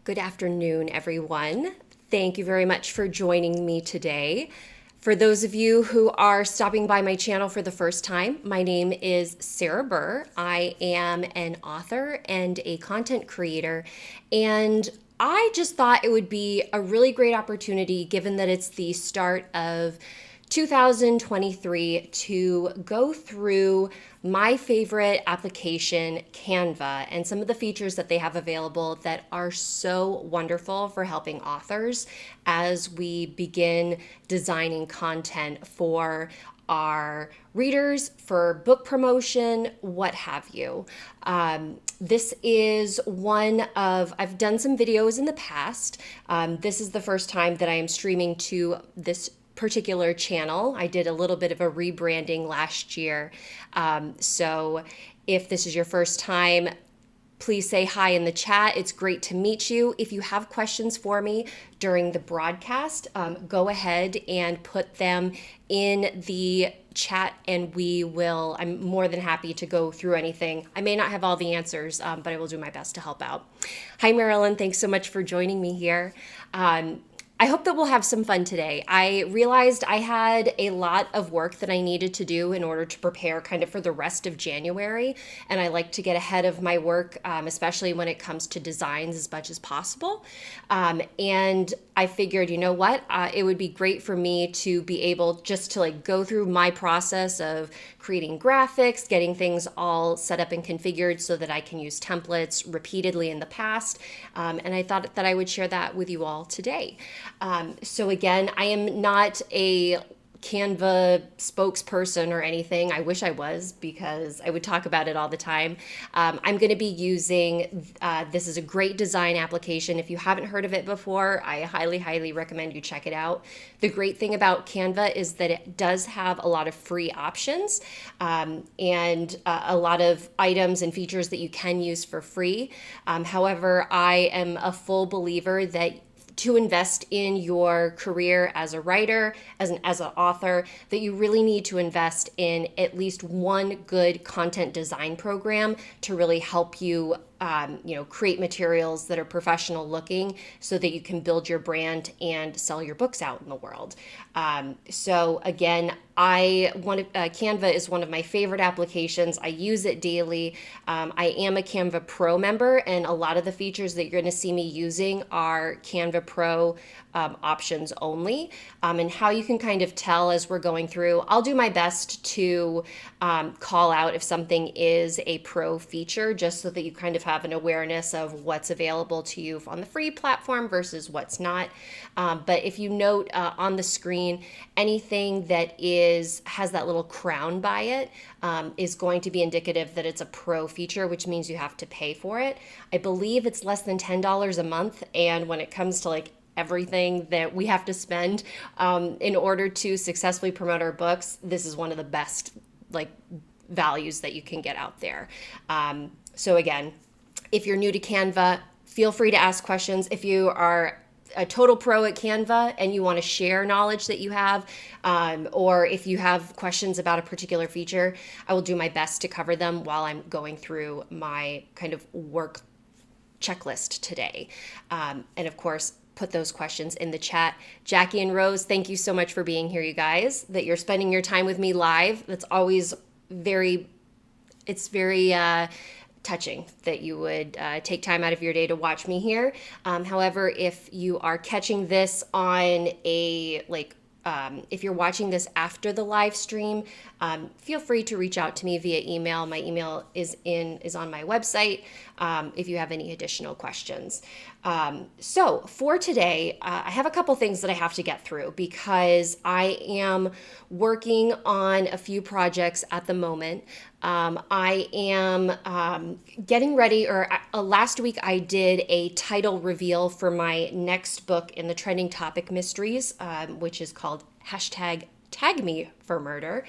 Good afternoon, everyone. Thank you very much for joining me today. For those of you who are stopping by my channel for the first time, my name is Sarah Burr. I am an author and a content creator, and I just thought it would be a really great opportunity, given that it's the start of 2023, to go through my favorite application, Canva, and some of the features that they have available that are so wonderful for helping authors as we begin designing content for our readers, for book promotion, what have you. This is one of, I've done some videos in the past. This is the first time that I am streaming to this particular channel. I did a little bit of a rebranding last year. So if this is your first time, please say hi in the chat. It's great to meet you. If you have questions for me during the broadcast, go ahead and put them in the chat and I'm more than happy to go through anything. I may not have all the answers, but I will do my best to help out. Hi, Marilyn. Thanks so much for joining me here. I hope that we'll have some fun today. I realized I had a lot of work that I needed to do in order to prepare kind of for the rest of January, and I like to get ahead of my work, especially when it comes to designs, as much as possible. And I figured, you know what, it would be great for me to be able just to go through my process of creating graphics, getting things all set up and configured so that I can use templates repeatedly in the past. And I thought that I would share that with you all today. So again, I am not a Canva spokesperson or anything. I wish I was, because I would talk about it all the time. I'm going to be using, this is a great design application. If you haven't heard of it before, I highly, highly recommend you check it out. The great thing about Canva is that it does have a lot of free options and a lot of items and features that you can use for free. However, I am a full believer that to invest in your career as a writer, as an author, that you really need to invest in at least one good content design program to really help you create materials that are professional looking so that you can build your brand and sell your books out in the world. So again, Canva is one of my favorite applications. I use it daily. I am a Canva Pro member, and a lot of the features that you're going to see me using are Canva Pro options only. And how you can kind of tell as we're going through, I'll do my best to call out if something is a pro feature, just so that you kind of have an awareness of what's available to you on the free platform versus what's not. But if you note on the screen, anything that has that little crown by it is going to be indicative that it's a pro feature, which means you have to pay for it. I believe it's less than $10 a month, and when it comes to everything that we have to spend in order to successfully promote our books, this is one of the best values that you can get out there. So again, if you're new to Canva, feel free to ask questions. If you are a total pro at Canva and you want to share knowledge that you have, or if you have questions about a particular feature, I will do my best to cover them while I'm going through my kind of work checklist today. And of course, put those questions in the chat. Jackie and Rose, thank you so much for being here, you guys, that you're spending your time with me live. That's always very touching that you would take time out of your day to watch me here. However, if you are catching this on if you're watching this after the live stream, feel free to reach out to me via email. My email is on my website if you have any additional questions. So for today, I have a couple things that I have to get through because I am working on a few projects at the moment. I am getting ready, last week I did a title reveal for my next book in the Trending Topic Mysteries, which is called #TagMeForMurder.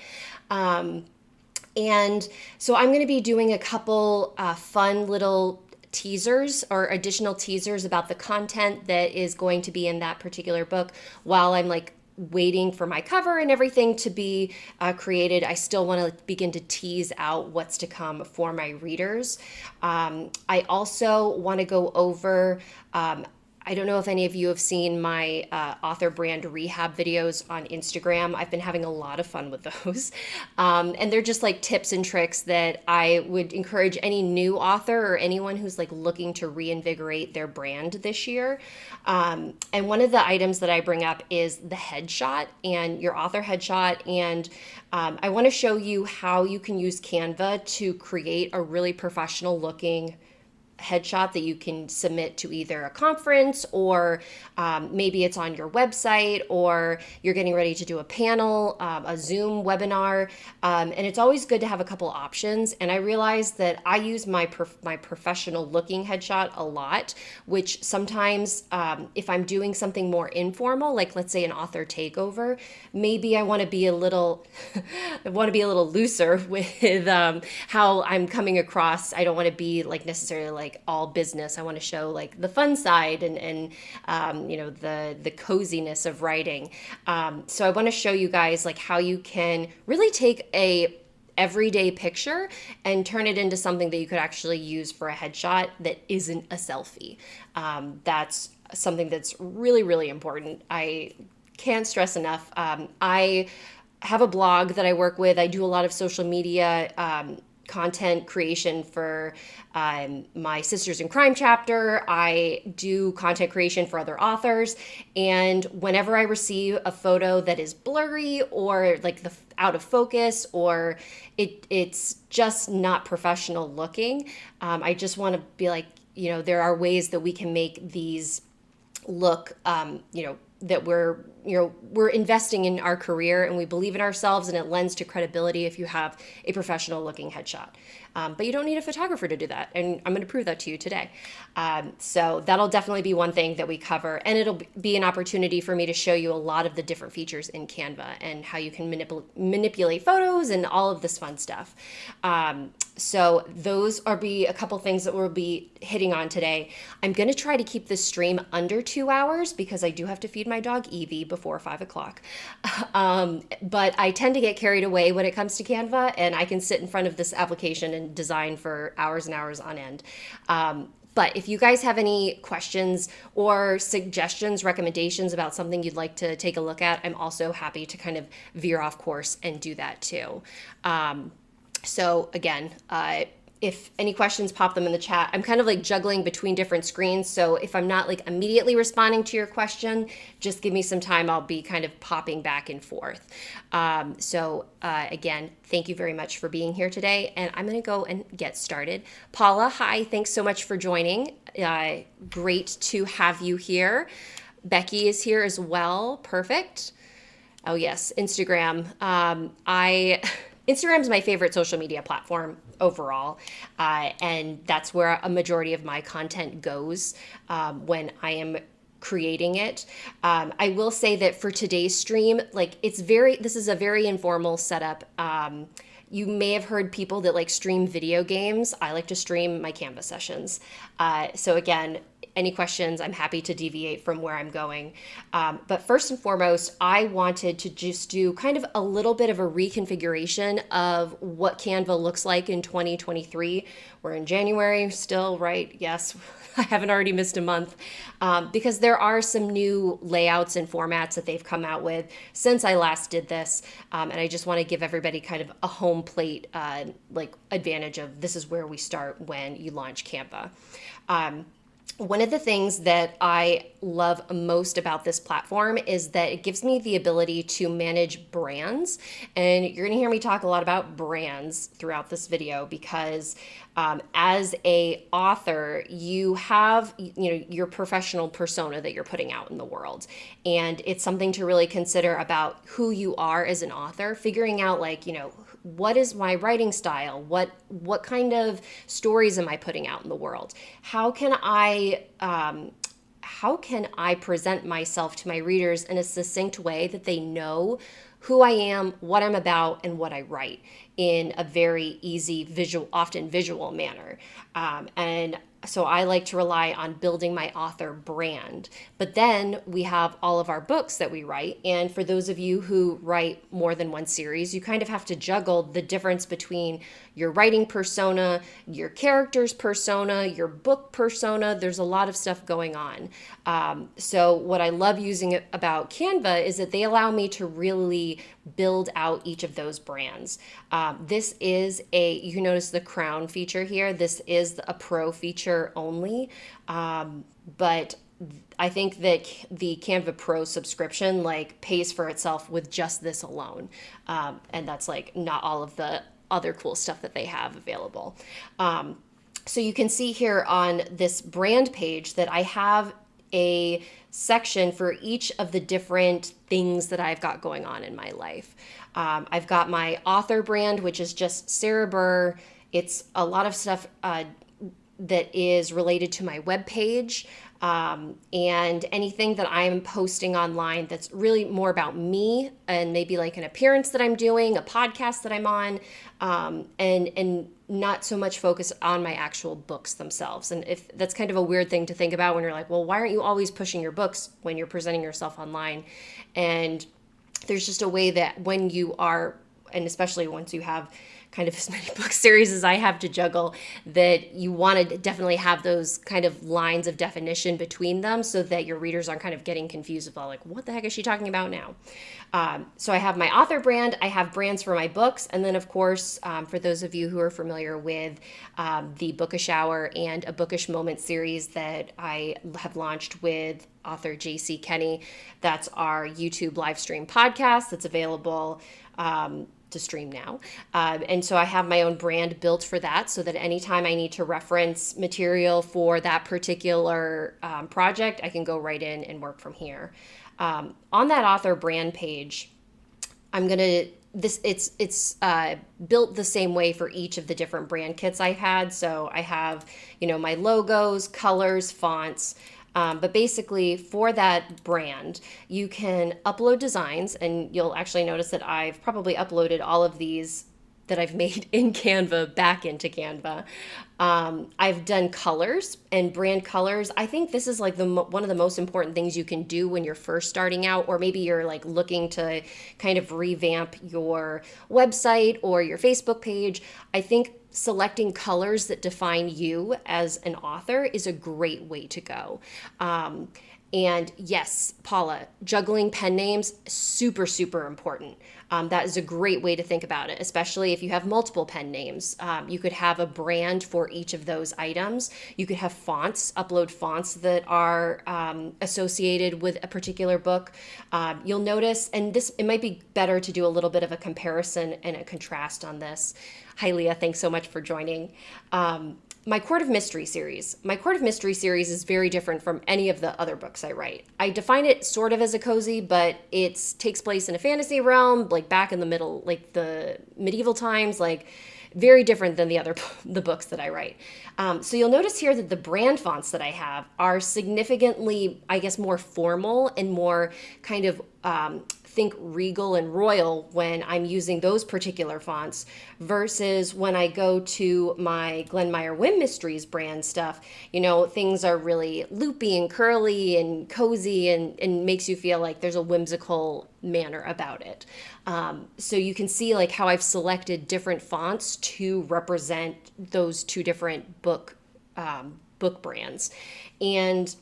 And so I'm going to be doing a couple fun little teasers or additional teasers about the content that is going to be in that particular book while I'm waiting for my cover and everything to be created, I still want to begin to tease out what's to come for my readers. I also want to go over I don't know if any of you have seen my author brand rehab videos on Instagram. I've been having a lot of fun with those. And they're just like tips and tricks that I would encourage any new author or anyone who's like looking to reinvigorate their brand this year. And one of the items that I bring up is the headshot and your author headshot. And I want to show you how you can use Canva to create a really professional looking headshot that you can submit to either a conference or maybe it's on your website or you're getting ready to do a panel, a Zoom webinar. And it's always good to have a couple options. And I realized that I use my professional looking headshot a lot, which sometimes if I'm doing something more informal, like let's say an author takeover, maybe I want to be a little looser with how I'm coming across. I don't want to be like necessarily like all business. I want to show like the fun side and the coziness of writing. So I want to show you guys like how you can really take a everyday picture and turn it into something that you could actually use for a headshot that isn't a selfie. That's something that's really, really important. I can't stress enough. I have a blog that I work with. I do a lot of social media content creation for my Sisters in Crime chapter. I do content creation for other authors. And whenever I receive a photo that is blurry or like the out of focus or it's just not professional looking, I just want to be like, there are ways that we can make these look, that we're investing in our career and we believe in ourselves, and it lends to credibility if you have a professional looking headshot. But you don't need a photographer to do that. And I'm going to prove that to you today. So that'll definitely be one thing that we cover. And it'll be an opportunity for me to show you a lot of the different features in Canva and how you can manipulate photos and all of this fun stuff. So those are a couple things that we'll be hitting on today. I'm going to try to keep this stream under 2 hours because I do have to feed my dog Evie before 5 o'clock. But I tend to get carried away when it comes to Canva, and I can sit in front of this application and design for hours and hours on end. But if you guys have any questions or suggestions, recommendations about something you'd like to take a look at, I'm also happy to kind of veer off course and do that too. So again, if any questions, pop them in the chat. I'm kind of like juggling between different screens. So if I'm not like immediately responding to your question, just give me some time. I'll be kind of popping back and forth. Again, thank you very much for being here today. And I'm going to go and get started. Paula, hi. Thanks so much for joining. Great to have you here. Becky is here as well. Perfect. Oh yes, Instagram. Instagram is my favorite social media platform overall, and that's where a majority of my content goes when I am creating it. I will say that for today's stream, like this is a very informal setup. You may have heard people that like stream video games. I like to stream my Canva sessions. So again, any questions, I'm happy to deviate from where I'm going. But first and foremost, I wanted to just do kind of a little bit of a reconfiguration of what Canva looks like in 2023. We're in January still, right? Yes, I haven't already missed a month because there are some new layouts and formats that they've come out with since I last did this. And I just want to give everybody kind of a home plate like advantage of this is where we start when you launch Canva. One of the things that I love most about this platform is that it gives me the ability to manage brands. And you're going to hear me talk a lot about brands throughout this video because as a author, you have your professional persona that you're putting out in the world. And it's something to really consider about who you are as an author, figuring out what is my writing style? What kind of stories am I putting out in the world? How can I present myself to my readers in a succinct way that they know who I am, what I'm about, and what I write? in a very easy visual, often visual manner. And so I like to rely on building my author brand. But then we have all of our books that we write. And for those of you who write more than one series, you kind of have to juggle the difference between your writing persona, your character's persona, your book persona. There's a lot of stuff going on. So what I love using about Canva is that they allow me to really build out each of those brands. This is you notice the crown feature here. This is a pro feature only, but I think that the Canva Pro subscription like pays for itself with just this alone. And that's like not all of the other cool stuff that they have available. So you can see here on this brand page that I have a section for each of the different things that I've got going on in my life. I've got my author brand, which is just Sarah Burr. It's a lot of stuff that is related to my webpage, and anything that I'm posting online that's really more about me, and maybe like an appearance that I'm doing, a podcast that I'm on, and not so much focus on my actual books themselves. And if that's kind of a weird thing to think about when you're like, well, why aren't you always pushing your books when you're presenting yourself online? And there's just a way that when you are, and especially once you have kind of as many book series as I have to juggle, that you want to definitely have those kind of lines of definition between them so that your readers aren't kind of getting confused about like, what the heck is she talking about now? So I have my author brand, I have brands for my books, and then of course, for those of you who are familiar with the Bookish Hour and a Bookish Moment series that I have launched with author JC Kenny, that's our YouTube live stream podcast that's available to stream now. And so I have my own brand built for that so that anytime I need to reference material for that particular project, I can go right in and work from here. On that author brand page, I'm going to, it's built the same way for each of the different brand kits I've had. So I have, my logos, colors, fonts. But basically for that brand, you can upload designs, and you'll actually notice that I've probably uploaded all of these that I've made in Canva back into Canva. I've done colors and brand colors. I think this is like one of the most important things you can do when you're first starting out, or maybe you're like looking to kind of revamp your website or your Facebook page. I think selecting colors that define you as an author is a great way to go. And yes, Paula, juggling pen names, super, super important. That is a great way to think about it, especially if you have multiple pen names. You could have a brand for each of those items. You could have fonts, upload fonts that are associated with a particular book. You'll notice, and it might be better to do a little bit of a comparison and a contrast on this. Hi, Leah. Thanks so much for joining. My Court of Mystery series. My Court of Mystery series is very different from any of the other books I write. I define it sort of as a cozy, but it takes place in a fantasy realm, like back in the middle, like the medieval times, like very different than the books that I write. So you'll notice here that the brand fonts that I have are significantly, I guess, more formal and more kind of think regal and royal when I'm using those particular fonts versus when I go to my Glenmeyer Whim Mysteries brand stuff, things are really loopy and curly and cozy and makes you feel like there's a whimsical manner about it. So you can see like how I've selected different fonts to represent those two different book brands. And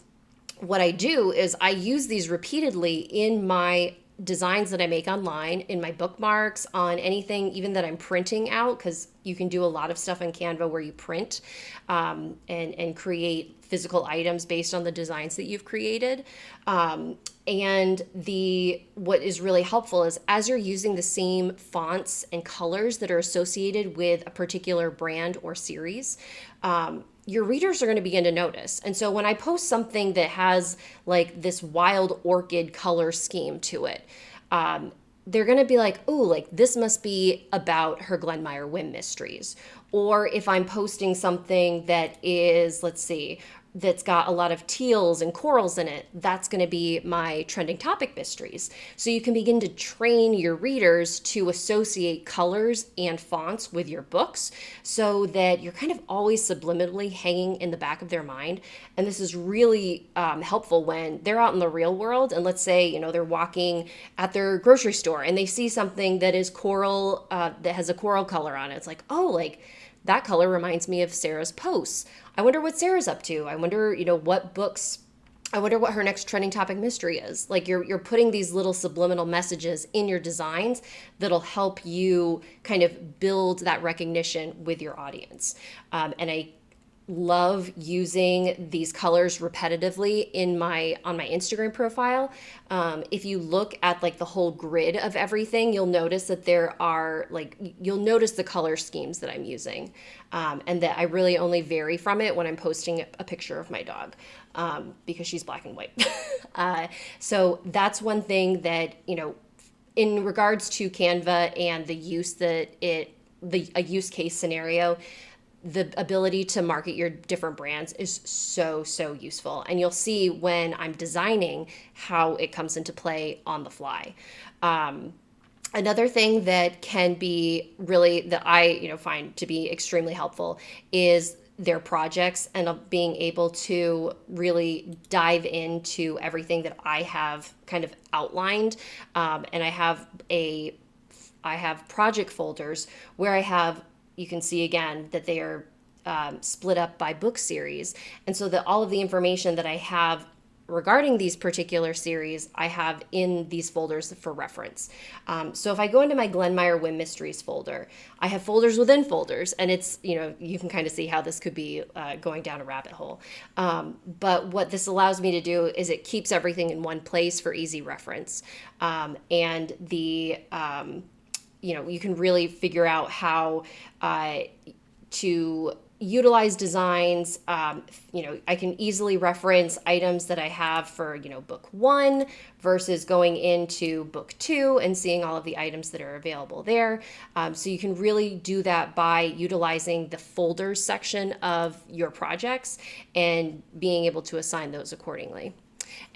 what I do is I use these repeatedly in my designs that I make online, in my bookmarks, on anything even that I'm printing out, because you can do a lot of stuff in Canva where you print and create physical items based on the designs that you've created. And what is really helpful is as you're using the same fonts and colors that are associated with a particular brand or series, your readers are going to begin to notice. And so when I post something that has like this wild orchid color scheme to it, they're going to be like, oh, like this must be about her Glenmeyer Whim Mysteries. Or if I'm posting something that is, let's see, that's got a lot of teals and corals in it, that's going to be my trending topic mysteries. So you can begin to train your readers to associate colors and fonts with your books so that you're kind of always subliminally hanging in the back of their mind. And this is really helpful when they're out in the real world. And let's say, they're walking at their grocery store and they see something that is coral, that has a coral color on it. It's like, oh, like, that color reminds me of Sarah's posts. I wonder what Sarah's up to. I wonder, I wonder what her next trending topic mystery is. Like you're putting these little subliminal messages in your designs that'll help you kind of build that recognition with your audience. And I love using these colors repetitively on my Instagram profile. If you look at like the whole grid of everything, you'll notice that you'll notice the color schemes that I'm using, and that I really only vary from it when I'm posting a picture of my dog, because she's black and white. So that's one thing that, in regards to Canva and the use a use case scenario, the ability to market your different brands is so useful. And you'll see when I'm designing how it comes into play on the fly. Another thing that can be that I find to be extremely helpful is their projects and being able to really dive into everything that I have kind of outlined. And I have project folders where you can see again that they are split up by book series. And so that all of the information that I have regarding these particular series, I have in these folders for reference. So if I go into my Glenmeyer Whim Mysteries folder, I have folders within folders, and it's, you can kind of see how this could be going down a rabbit hole. But what this allows me to do is it keeps everything in one place for easy reference. And you can really figure out how to utilize designs. I can easily reference items that I have for, book 1 versus going into book 2 and seeing all of the items that are available there. So you can really do that by utilizing the folders section of your projects and being able to assign those accordingly.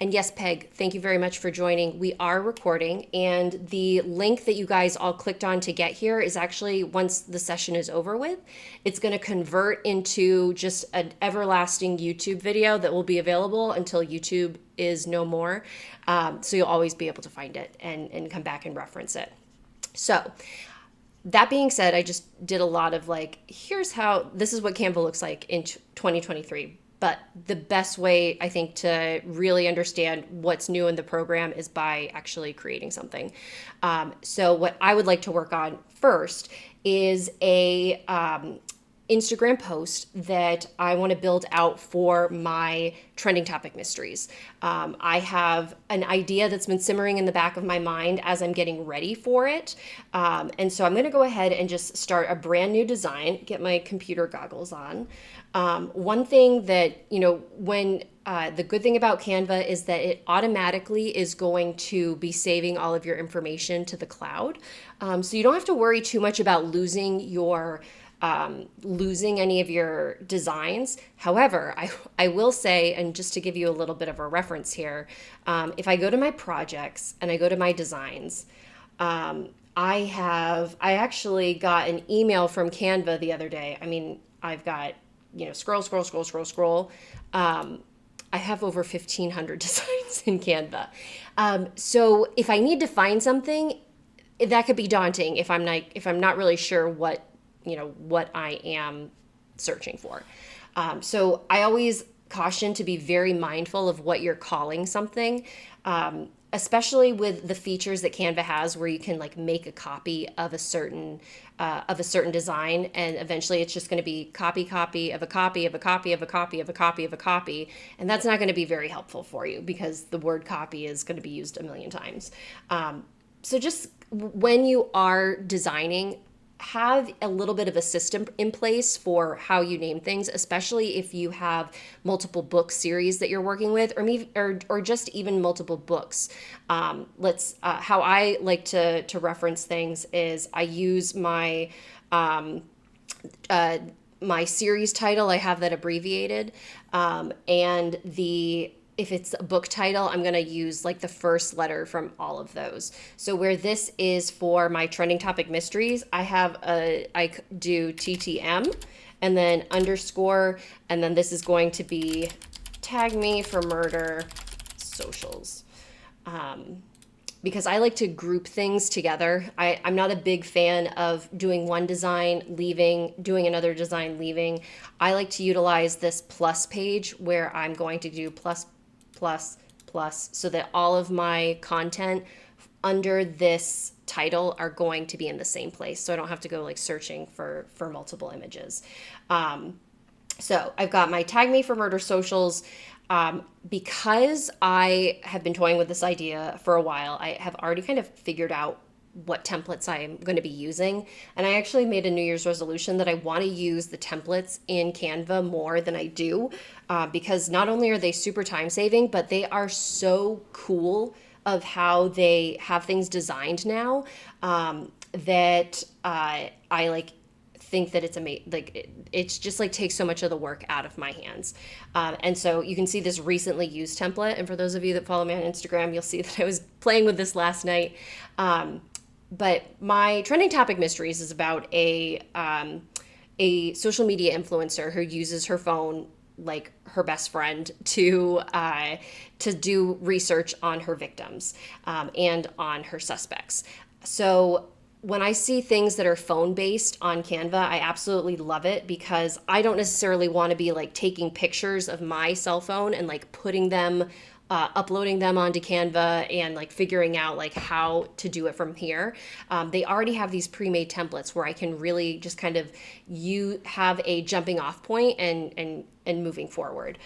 And yes, Peg, thank you very much for joining. We are recording, and the link that you guys all clicked on to get here is actually, once the session is over with, it's going to convert into just an everlasting YouTube video that will be available until YouTube is no more. So you'll always be able to find it and come back and reference it. So that being said, I just did a lot of this is what Canva looks like in 2023. But the best way, I think, to really understand what's new in the program is by actually creating something. So what I would like to work on first is a Instagram post that I want to build out for my trending topic mysteries. I have an idea that's been simmering in the back of my mind as I'm getting ready for it. And so I'm going to go ahead and just start a brand new design, get my computer goggles on. One thing that, when the good thing about Canva is that it automatically is going to be saving all of your information to the cloud. So you don't have to worry too much about losing any of your designs. However, I will say, and just to give you a little bit of a reference here, if I go to my projects and I go to my designs, I actually got an email from Canva the other day. I mean, I've got, scroll. I have over 1,500 designs in Canva. So if I need to find something, that could be daunting if I'm not really sure what I am searching for. So I always caution to be very mindful of what you're calling something, especially with the features that Canva has, where you can make a copy of a certain design, and eventually it's just going to be copy of a copy of a copy of a copy of a copy of a copy, and that's not going to be very helpful for you because the word copy is going to be used a million times. So just when you are designing, have a little bit of a system in place for how you name things, especially if you have multiple book series that you're working with, or just even multiple books. How I like to reference things is I use my my series title, I have that abbreviated. And if it's a book title, I'm going to use like the first letter from all of those. So where this is for my trending topic mysteries, I do TTM and then underscore, and then this is going to be tag me for murder socials. Because I like to group things together. I'm not a big fan of doing one design, leaving, doing another design, leaving. I like to utilize this plus page where I'm going to do plus, plus, plus, so that all of my content under this title are going to be in the same place. So I don't have to go like searching for multiple images. So I've got my tag me for murder socials. Because I have been toying with this idea for a while, I have already kind of figured out what templates I'm going to be using. And I actually made a New Year's resolution that I want to use the templates in Canva more than I do, because not only are they super time saving, but they are so cool of how they have things designed now, that I like think that it's amazing. Like it's just like takes so much of the work out of my hands. And so you can see this recently used template. And for those of you that follow me on Instagram, you'll see that I was playing with this last night. But my trending topic mysteries is about a social media influencer who uses her phone like her best friend to do research on her victims, and on her suspects. So when I see things that are phone based on Canva, I absolutely love it, because I don't necessarily want to be like taking pictures of my cell phone and like putting them, uploading them onto Canva and like figuring out like how to do it from here. They already have these pre-made templates where I can really just kind of have a jumping off point and moving forward.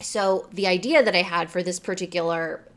So the idea that I had for this particular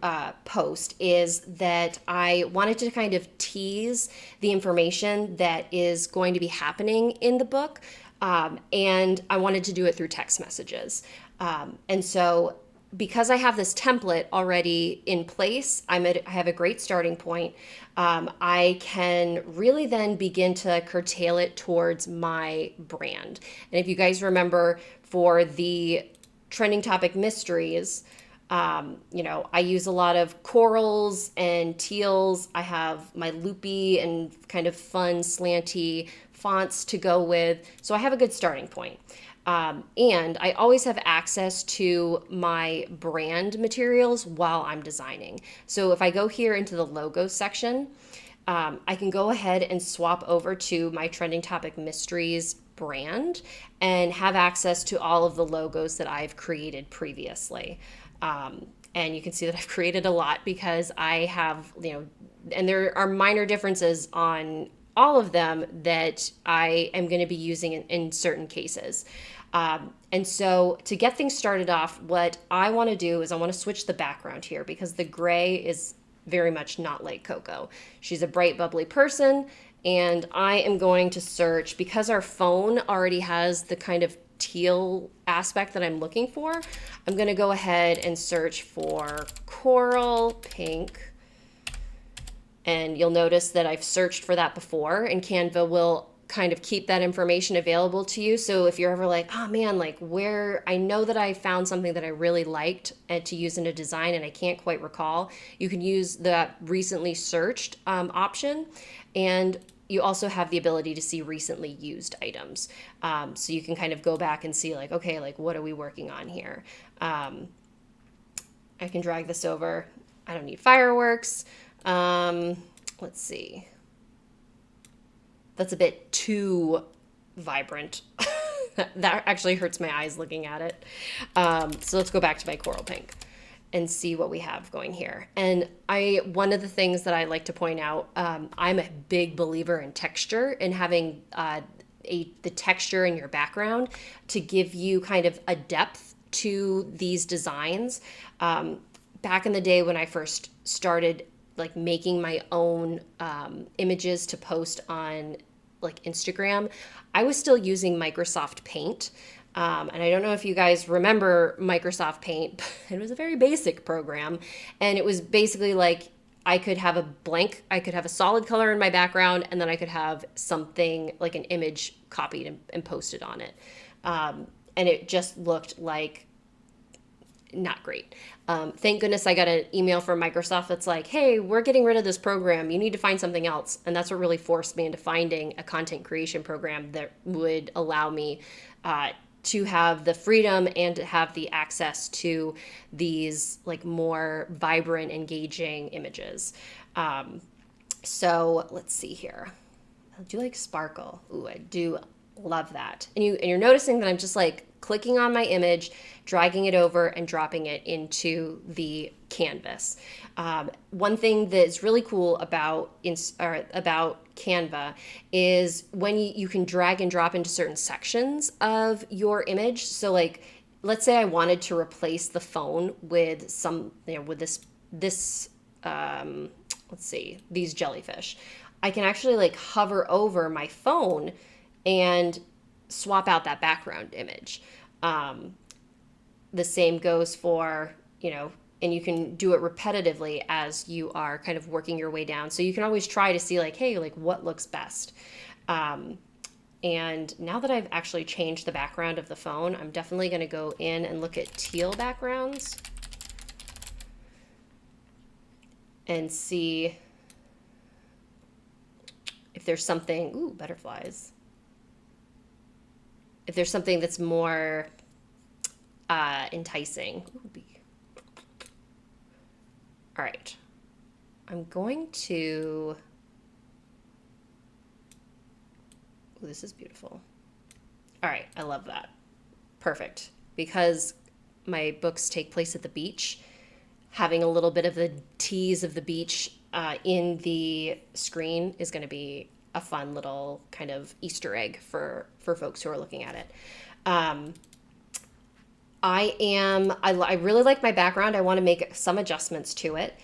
post is that I wanted to kind of tease the information that is going to be happening in the book, and I wanted to do it through text messages. And so because I have this template already in place, I have a great starting point. I can really then begin to curtail it towards my brand. And if you guys remember, for the trending topic mysteries, I use a lot of corals and teals. I have my loopy and kind of fun slanty fonts to go with. So I have a good starting point. And I always have access to my brand materials while I'm designing. So if I go here into the logos section, I can go ahead and swap over to my trending topic mysteries brand and have access to all of the logos that I've created previously. And you can see that I've created a lot, because I have, and there are minor differences on all of them that I am going to be using in certain cases. And so to get things started off, what I want to do is I want to switch the background here, because the gray is very much not like Coco. She's a bright, bubbly person. And I am going to search, because our phone already has the kind of teal aspect that I'm looking for. I'm going to go ahead and search for coral pink. And you'll notice that I've searched for that before, and Canva will kind of keep that information available to you. So if you're ever like, oh man, like I know that I found something that I really liked to use in a design and I can't quite recall, you can use the recently searched option. And you also have the ability to see recently used items. So you can kind of go back and see like, okay, like what are we working on here? I can drag this over. I don't need fireworks. Let's see. That's a bit too vibrant. That actually hurts my eyes looking at it. So let's go back to my coral pink and see what we have going here. And one of the things that I like to point out, I'm a big believer in texture and having the texture in your background to give you kind of a depth to these designs. Back in the day when I first started like making my own images to post on like Instagram, I was still using Microsoft Paint. And I don't know if you guys remember Microsoft Paint, but it was a very basic program. And it was basically like I could have I could have a solid color in my background, and then I could have something like an image copied and posted on it. And it just looked like not great. Thank goodness I got an email from Microsoft that's like, hey, we're getting rid of this program. You need to find something else. And that's what really forced me into finding a content creation program that would allow me to have the freedom and to have the access to these like more vibrant, engaging images. So let's see here. I do like sparkle. Ooh, I do love that. And you're noticing that I'm just like clicking on my image, dragging it over, and dropping it into the canvas. One thing that's really cool about Canva is when you can drag and drop into certain sections of your image. So like, let's say I wanted to replace the phone with with this let's see, these jellyfish. I can actually like hover over my phone and swap out that background image. The same goes for, and you can do it repetitively as you are kind of working your way down. So you can always try to see like, hey, like what looks best. And now that I've actually changed the background of the phone, I'm definitely going to go in and look at teal backgrounds and see if there's something, ooh, butterflies. If there's something that's more enticing. Ooh, all right. I'm going to, ooh, this is beautiful. All right, I love that. Perfect. Because my books take place at the beach, having a little bit of the tease of the beach in the screen is going to be a fun little kind of Easter egg for folks who are looking at it. I really like my background. I want to make some adjustments to it.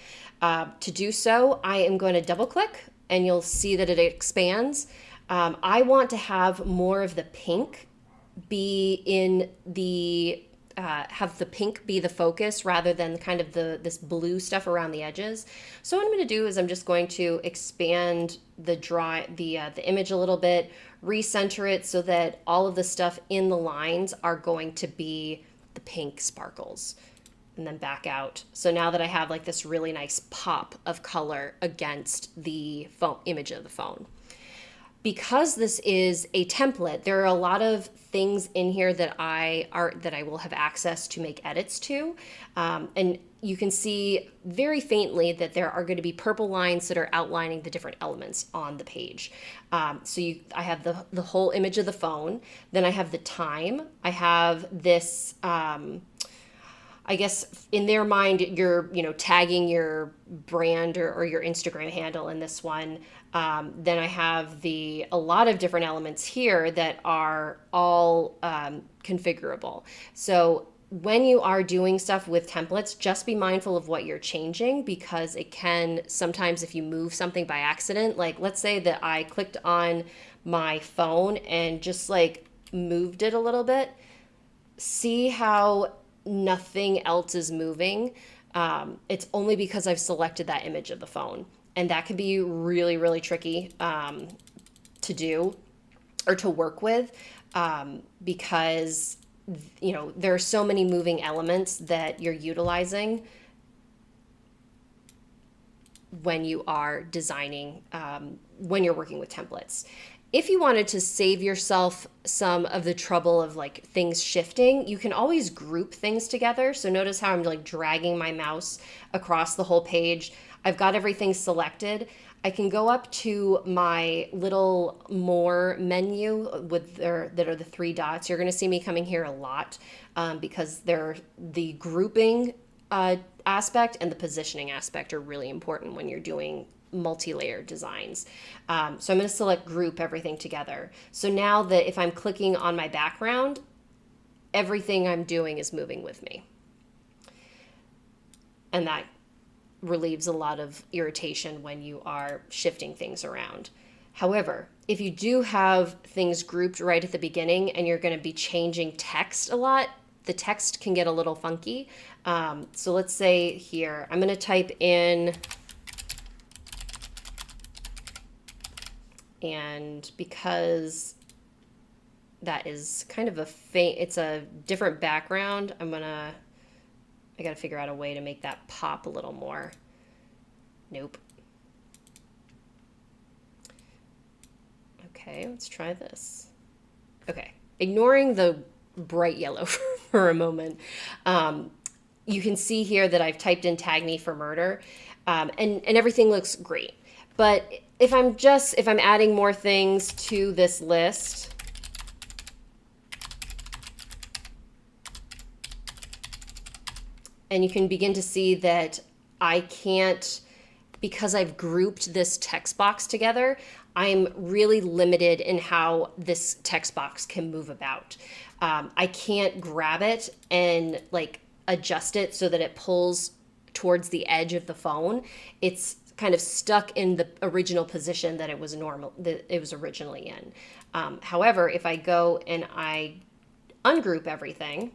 To do so, I am going to double click and you'll see that it expands. I want to have more of the pink be in the have the pink be the focus rather than kind of this blue stuff around the edges. So what I'm going to do is I'm just going to expand the image a little bit, recenter it so that all of the stuff in the lines are going to be the pink sparkles, and then back out. So now that I have like this really nice pop of color against the phone image of the phone. Because this is a template, there are a lot of things in here that I will have access to make edits to. And you can see very faintly that there are going to be purple lines that are outlining the different elements on the page. I have the whole image of the phone, then I have the time, I have this, I guess in their mind, you're, tagging your brand or your Instagram handle in this one. Then I have a lot of different elements here that are all configurable. So when you are doing stuff with templates, just be mindful of what you're changing, because it can sometimes, if you move something by accident, like let's say that I clicked on my phone and just like moved it a little bit, see how nothing else is moving. It's only because I've selected that image of the phone. And that can be really, really tricky to do or to work with because, there are so many moving elements that you're utilizing when you are designing, when you're working with templates. If you wanted to save yourself some of the trouble of like things shifting, you can always group things together. So notice how I'm like dragging my mouse across the whole page. I've got everything selected. I can go up to my little more menu that are the three dots. You're going to see me coming here a lot because the grouping aspect and the positioning aspect are really important when you're doing multi-layer designs. So I'm going to select group everything together. So now that if I'm clicking on my background, everything I'm doing is moving with me. And that relieves a lot of irritation when you are shifting things around. However, if you do have things grouped right at the beginning and you're going to be changing text a lot, the text can get a little funky. So let's say here, I'm going to type in And because that is kind of a faint, it's a different background, I gotta figure out a way to make that pop a little more. Nope. Okay, let's try this. Okay, ignoring the bright yellow for a moment. You can see here that I've typed in tag me for murder, and everything looks great. But if I'm adding more things to this list, and you can begin to see that I can't, because I've grouped this text box together, I'm really limited in how this text box can move about. I can't grab it and like adjust it so that it pulls towards the edge of the phone. It's kind of stuck in the original position that it was originally in. However, if I go and I ungroup everything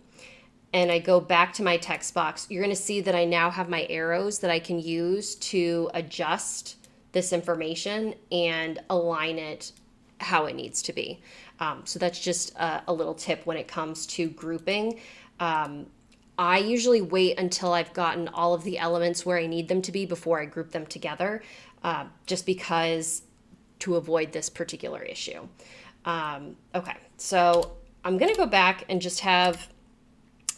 and I go back to my text box, you're going to see that I now have my arrows that I can use to adjust this information and align it how it needs to be. So that's just a little tip when it comes to grouping. I usually wait until I've gotten all of the elements where I need them to be before I group them together, just because to avoid this particular issue. Okay, so I'm going to go back and just have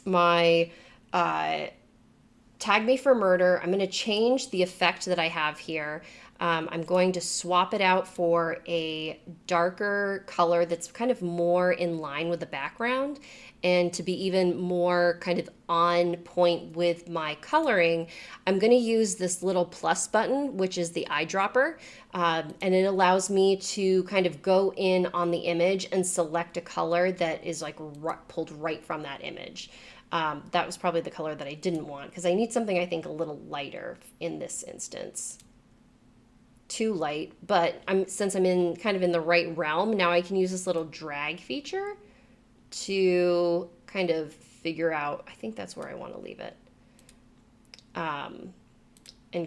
my tag me for murder. I'm going to change the effect that I have here. I'm going to swap it out for a darker color that's kind of more in line with the background. And to be even more kind of on point with my coloring, I'm going to use this little plus button, which is the eyedropper. And it allows me to kind of go in on the image and select a color that is like pulled right from that image. That was probably the color that I didn't want because I need something I think a little lighter in this instance. Too light, but since I'm in kind of in the right realm, now I can use this little drag feature to kind of figure out, I think that's where I want to leave it. And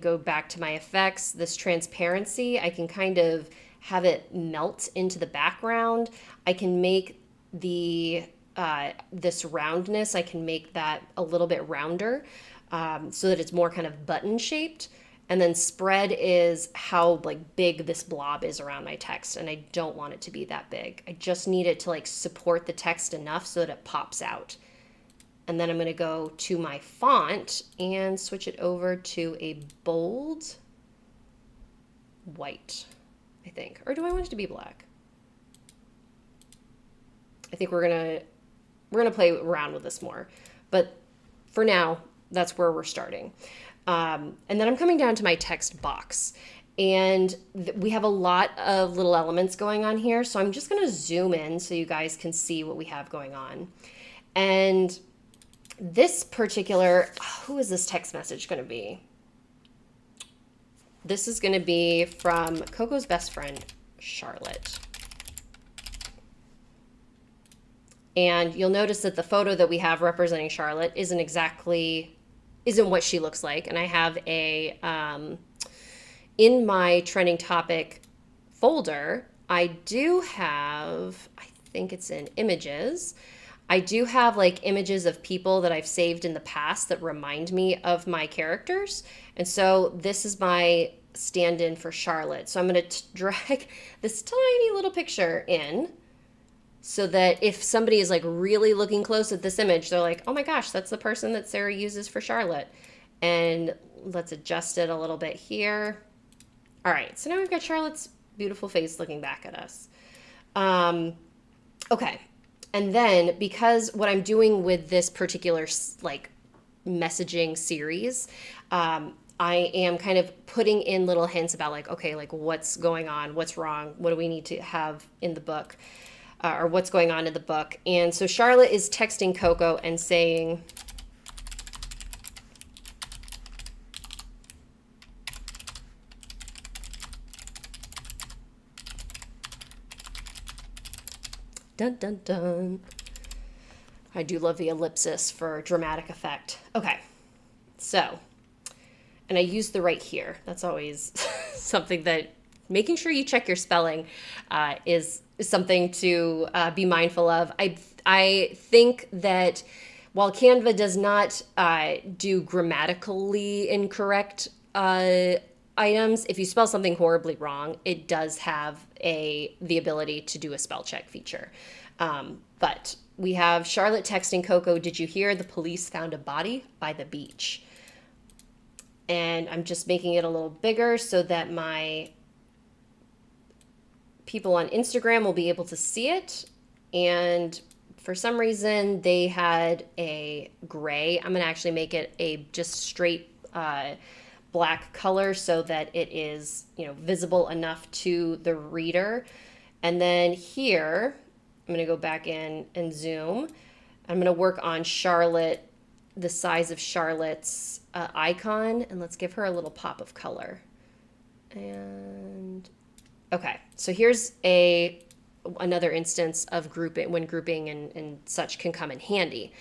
go back to my effects. This transparency, I can kind of have it melt into the background. I can make this roundness, I can make that a little bit rounder so that it's more kind of button shaped. And then spread is how like big this blob is around my text. And I don't want it to be that big. I just need it to like support the text enough so that it pops out. And then I'm going to go to my font and switch it over to a bold white, I think. Or do I want it to be black? I think we're going to play around with this more. But for now, that's where we're starting. And then I'm coming down to my text box, and we have a lot of little elements going on here. So I'm just going to zoom in so you guys can see what we have going on. And this particular, who is this text message going to be? This is going to be from Coco's best friend, Charlotte. And you'll notice that the photo that we have representing Charlotte isn't what she looks like. And I have in my trending topic folder, I do have, I think it's in images. I do have like images of people that I've saved in the past that remind me of my characters. And so this is my stand-in for Charlotte. So I'm going to drag this tiny little picture in, so that if somebody is like really looking close at this image, they're like, oh my gosh, that's the person that Sarah uses for Charlotte. And let's adjust it a little bit here. All right, so now we've got Charlotte's beautiful face looking back at us. Okay, and then because what I'm doing with this particular like messaging series, I am kind of putting in little hints about like, okay, like what's going on, what's wrong, what do we need to have in the book? Or what's going on in the book. And so Charlotte is texting Coco and saying, dun dun dun. I do love the ellipsis for dramatic effect. Okay, so, and I used the right here. That's always something that making sure you check your spelling is something to be mindful of. I think that while Canva does not do grammatically incorrect items, if you spell something horribly wrong, it does have the ability to do a spell check feature. But we have Charlotte texting Coco, "Did you hear the police found a body by the beach?" And I'm just making it a little bigger so that my people on Instagram will be able to see it. And for some reason, they had a gray. I'm going to actually make it a just straight black color so that it is, visible enough to the reader. And then here, I'm going to go back in and zoom. I'm going to work on Charlotte, the size of Charlotte's icon, and let's give her a little pop of color. And okay, so here's another instance of grouping and such can come in handy.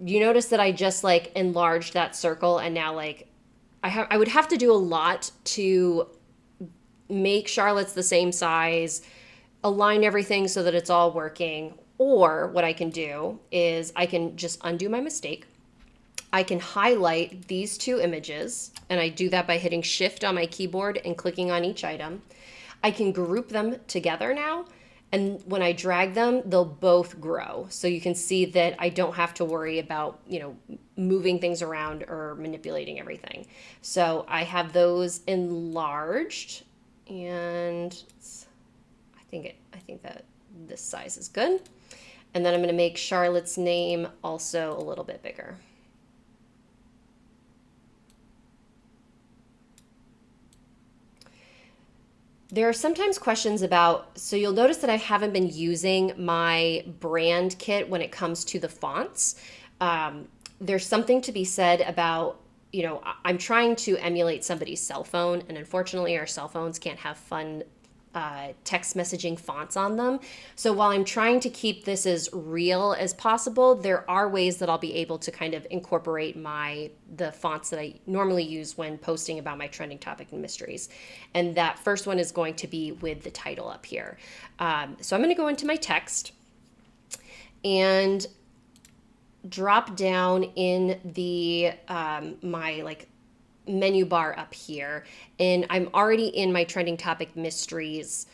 You notice that I just enlarged that circle, and now I would have to do a lot to make Charlotte's the same size, align everything so that it's all working. Or what I can do is I can just undo my mistake. I can highlight these two images, and I do that by hitting Shift on my keyboard and clicking on each item. I can group them together now, and when I drag them, they'll both grow. So you can see that I don't have to worry about, moving things around or manipulating everything. So I have those enlarged, and I think that this size is good. And then I'm going to make Charlotte's name also a little bit bigger. There are sometimes questions about, so you'll notice that I haven't been using my brand kit when it comes to the fonts. There's something to be said about, I'm trying to emulate somebody's cell phone, and unfortunately our cell phones can't have fun text messaging fonts on them. So while I'm trying to keep this as real as possible, there are ways that I'll be able to kind of incorporate the fonts that I normally use when posting about my trending topic and mysteries. And that first one is going to be with the title up here. So I'm going to go into my text and drop down in the my menu bar up here, and I'm already in my trending topic mysteries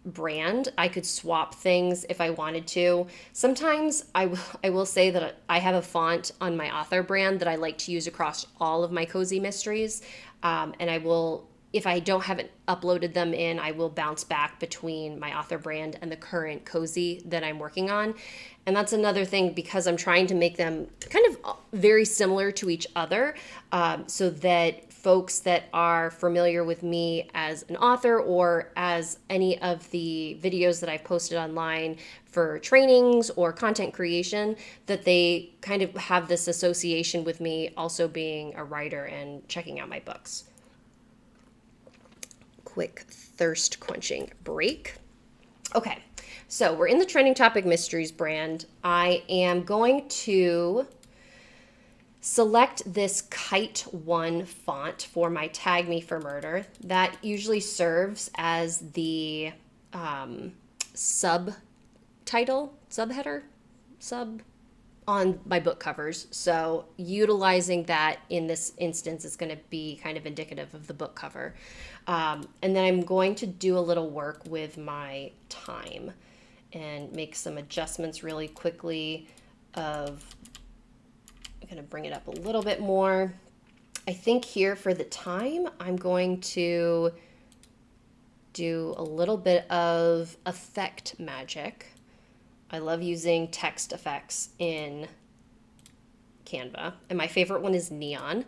brand. I could swap things if I wanted to. Sometimes I will say that I have a font on my author brand that I like to use across all of my cozy mysteries, and I will, if I don't haven't uploaded them in, I will bounce back between my author brand and the current cozy that I'm working on. And that's another thing, because I'm trying to make them kind of very similar to each other, so that folks that are familiar with me as an author or as any of the videos that I've posted online for trainings or content creation, that they kind of have this association with me also being a writer and checking out my books. Quick thirst quenching break. Okay, so we're in the trending topic mysteries brand. I am going to select this Kite 1 font for my Tag Me for Murder. That usually serves as the subheader on my book covers. So utilizing that in this instance is going to be kind of indicative of the book cover. And then I'm going to do a little work with my time and make some adjustments really quickly I'm going to bring it up a little bit more. I think here for the time, I'm going to do a little bit of effect magic. I love using text effects in Canva, and my favorite one is neon,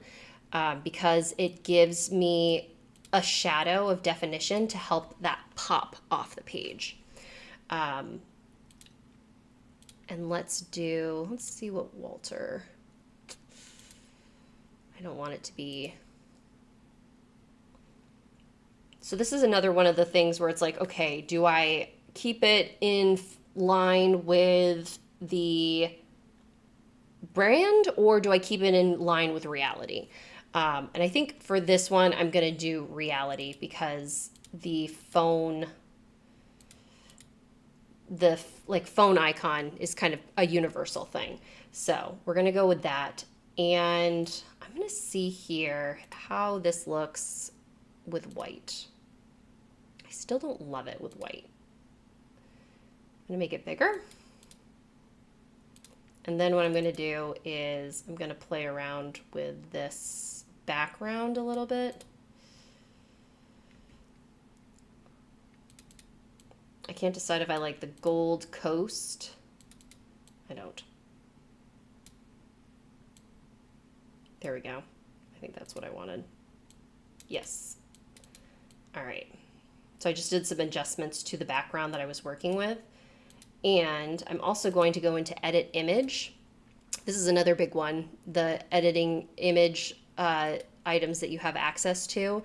because it gives me a shadow of definition to help that pop off the page. And let's see what Walter, I don't want it to be. So this is another one of the things where it's like, okay, do I keep it in line with the brand, or do I keep it in line with reality? And I think for this one, I'm going to do reality because the phone icon is kind of a universal thing. So we're going to go with that. And I'm going to see here how this looks with white. I still don't love it with white. I'm going to make it bigger. And then what I'm going to do is I'm going to play around with this background a little bit. I can't decide if I like the Gold Coast. I don't. There we go. I think that's what I wanted. Yes. All right. So I just did some adjustments to the background that I was working with. And I'm also going to go into edit image. This is another big one, the editing image items that you have access to.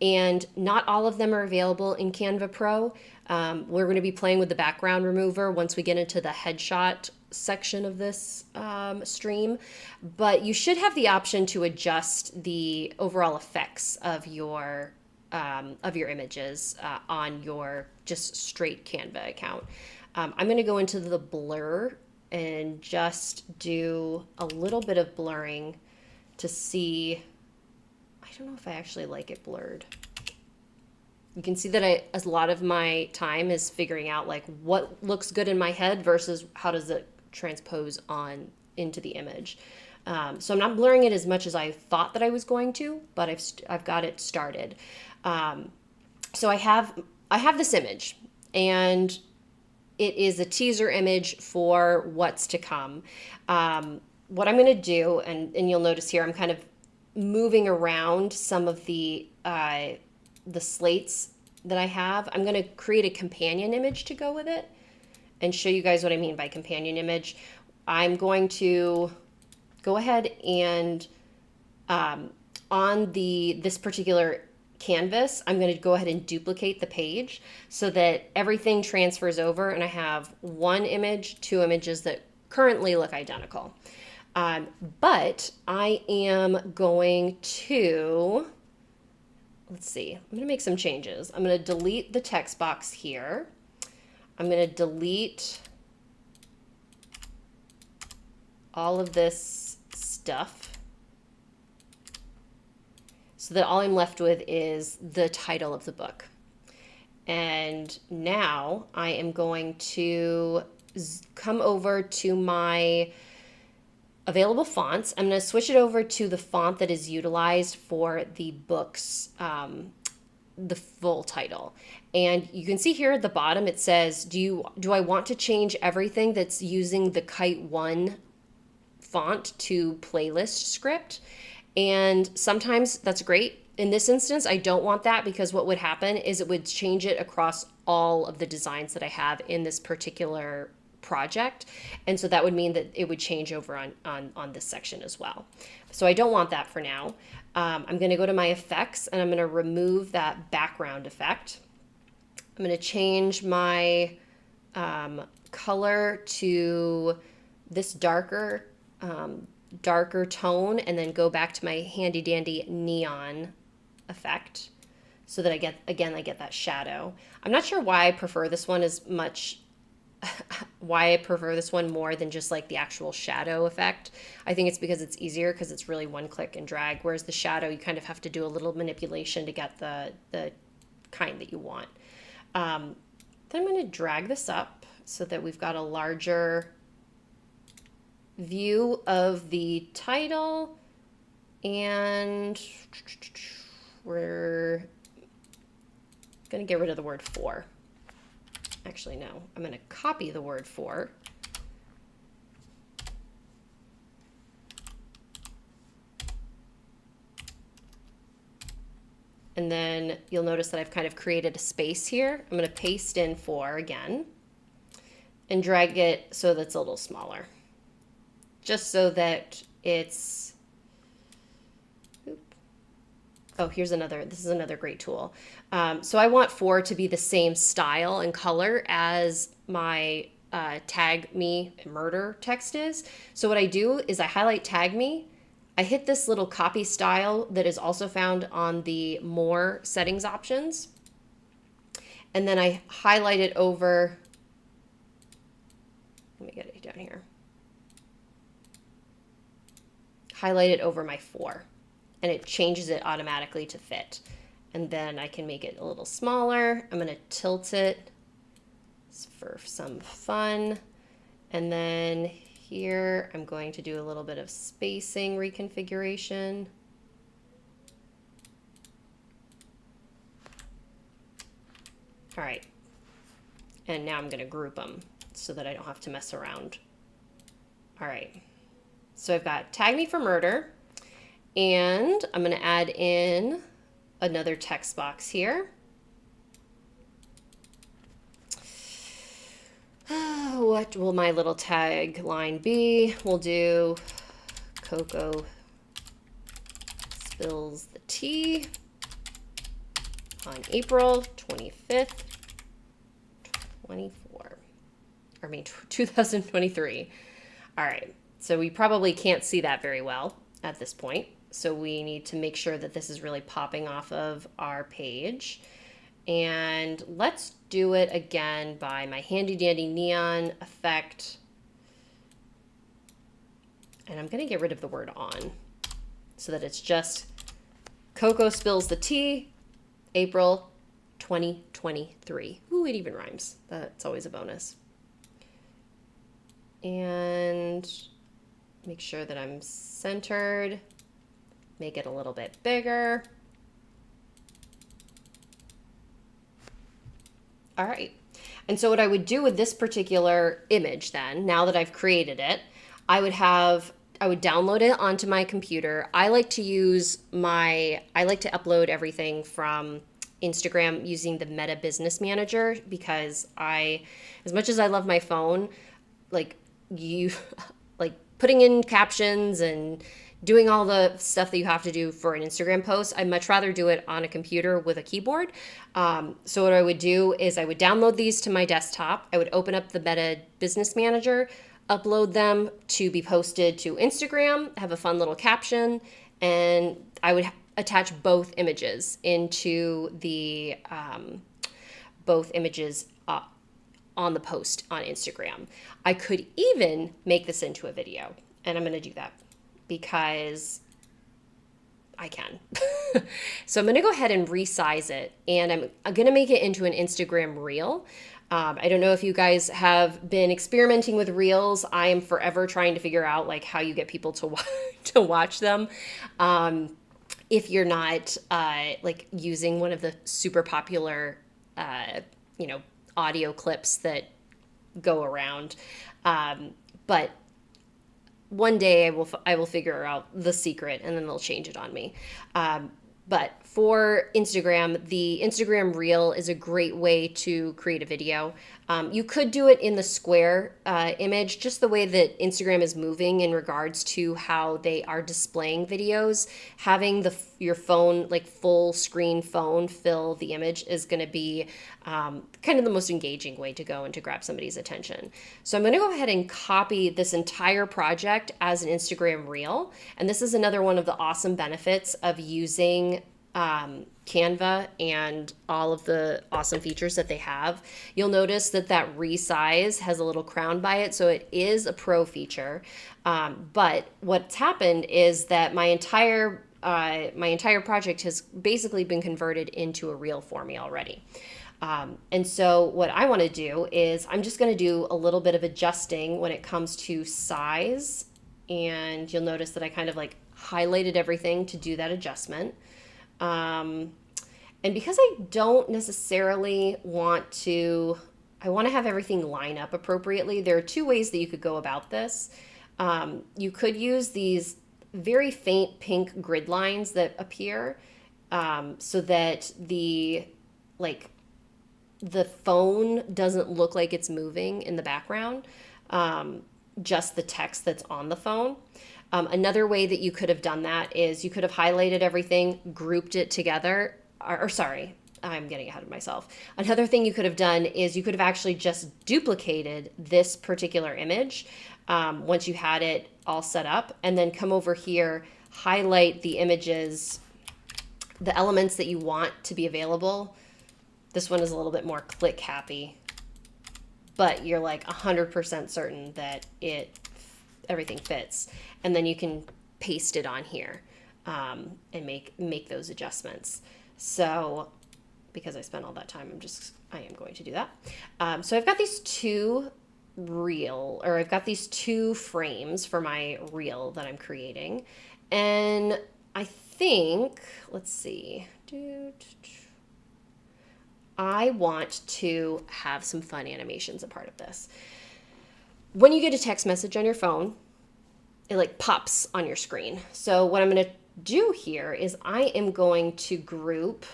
And not all of them are available in Canva Pro. We're going to be playing with the background remover once we get into the headshot section of this stream. But you should have the option to adjust the overall effects of your images on your just straight Canva account. I'm going to go into the blur and just do a little bit of blurring to see. I don't know if I actually like it blurred. You can see that a lot of my time is figuring out like what looks good in my head versus how does it transpose on into the image. So I'm not blurring it as much as I thought that I was going to, but I've got it started. So I have this image, and it is a teaser image for what's to come. What I'm going to do, and you'll notice here, I'm kind of moving around some of the slates that I have. I'm going to create a companion image to go with it and show you guys what I mean by companion image. I'm going to go ahead and on this particular canvas, I'm going to go ahead and duplicate the page so that everything transfers over and I have one image, two images that currently look identical. But I am going to, let's see, I'm going to make some changes. I'm going to delete the text box here. I'm going to delete all of this stuff so that all I'm left with is the title of the book. And now I am going to come over to my available fonts. I'm going to switch it over to the font that is utilized for the book's the full title. And you can see here at the bottom it says, do I want to change everything that's using the Kite 1 font to playlist script? And sometimes that's great. In this instance, I don't want that because what would happen is it would change it across all of the designs that I have in this particular project. And so that would mean that it would change over on this section as well. So I don't want that for now. I'm going to go to my effects and I'm going to remove that background effect. I'm going to change my color to this darker tone and then go back to my handy dandy neon effect so that I get that shadow. I'm not sure why I prefer this one more than just like the actual shadow effect. I think it's because it's easier because it's really one click and drag, whereas the shadow you kind of have to do a little manipulation to get the kind that you want. Then I'm going to drag this up so that we've got a larger view of the title, and we're going to get rid of the word for. Actually, no, I'm going to copy the word for. And then you'll notice that I've kind of created a space here. I'm going to paste in for again and drag it so that's a little smaller, just so that it's, oh, this is another great tool. So I want for to be the same style and color as my tag me murder text is. So what I do is I highlight tag me, I hit this little copy style that is also found on the more settings options. And then I highlight it over, let me get it down here. Highlight it over my 4 and it changes it automatically to fit. And then I can make it a little smaller. I'm going to tilt it for some fun. And then here I'm going to do a little bit of spacing reconfiguration. All right. And now I'm going to group them so that I don't have to mess around. All right. So I've got tag me for murder, and I'm going to add in another text box here. What will my little tagline be? We'll do Coco spills the tea on April 25th, 2023. All right, so we probably can't see that very well at this point. So we need to make sure that this is really popping off of our page. And let's do it again by my handy dandy neon effect. And I'm going to get rid of the word on so that it's just Coco spills the tea, April 2023. Ooh, it even rhymes. That's always a bonus. And make sure that I'm centered. Make it a little bit bigger. All right. And so what I would do with this particular image then, now that I've created it, I would download it onto my computer. I like to upload everything from Instagram using the Meta Business Manager because as much as I love my phone, like putting in captions and doing all the stuff that you have to do for an Instagram post, I'd much rather do it on a computer with a keyboard. So what I would do is I would download these to my desktop. I would open up the Meta Business Manager, upload them to be posted to Instagram, have a fun little caption, and I would attach both images into the on the post on Instagram. I could even make this into a video, and I'm going to do that because I can. So I'm going to go ahead and resize it, and I'm going to make it into an Instagram reel. I don't know if you guys have been experimenting with reels. I am forever trying to figure out like how you get people to watch them. If you're not like using one of the super popular, audio clips that go around. But one day I will figure out the secret, and then they'll change it on me. But for Instagram, the Instagram Reel is a great way to create a video. You could do it in the square image, just the way that Instagram is moving in regards to how they are displaying videos. Having your phone, like full screen phone, fill the image is going to be kind of the most engaging way to go and to grab somebody's attention. So I'm going to go ahead and copy this entire project as an Instagram Reel. And this is another one of the awesome benefits of using Canva and all of the awesome features that they have. You'll notice that resize has a little crown by it, so it is a pro feature. But what's happened is that my entire project has basically been converted into a reel for me already. And so what I want to do is I'm just going to do a little bit of adjusting when it comes to size. And you'll notice that I kind of like highlighted everything to do that adjustment. And because I don't necessarily want to have everything line up appropriately, there are two ways that you could go about this. You could use these very faint pink grid lines that appear so that the phone doesn't look like it's moving in the background, just the text that's on the phone. Another way that you could have done that is you could have highlighted everything, grouped it together, or sorry, I'm getting ahead of myself. Another thing you could have done is you could have actually just duplicated this particular image once you had it all set up, and then come over here, highlight the images, the elements that you want to be available. This one is a little bit more click happy, but you're like 100% certain that everything fits. And then you can paste it on here and make those adjustments. So because I spent all that time, I am going to do that. So I've got these two frames for my reel that I'm creating. And I think, let's see, I want to have some fun animations a part of this. When you get a text message on your phone, it like pops on your screen. So what I'm going to do here is I am going to group,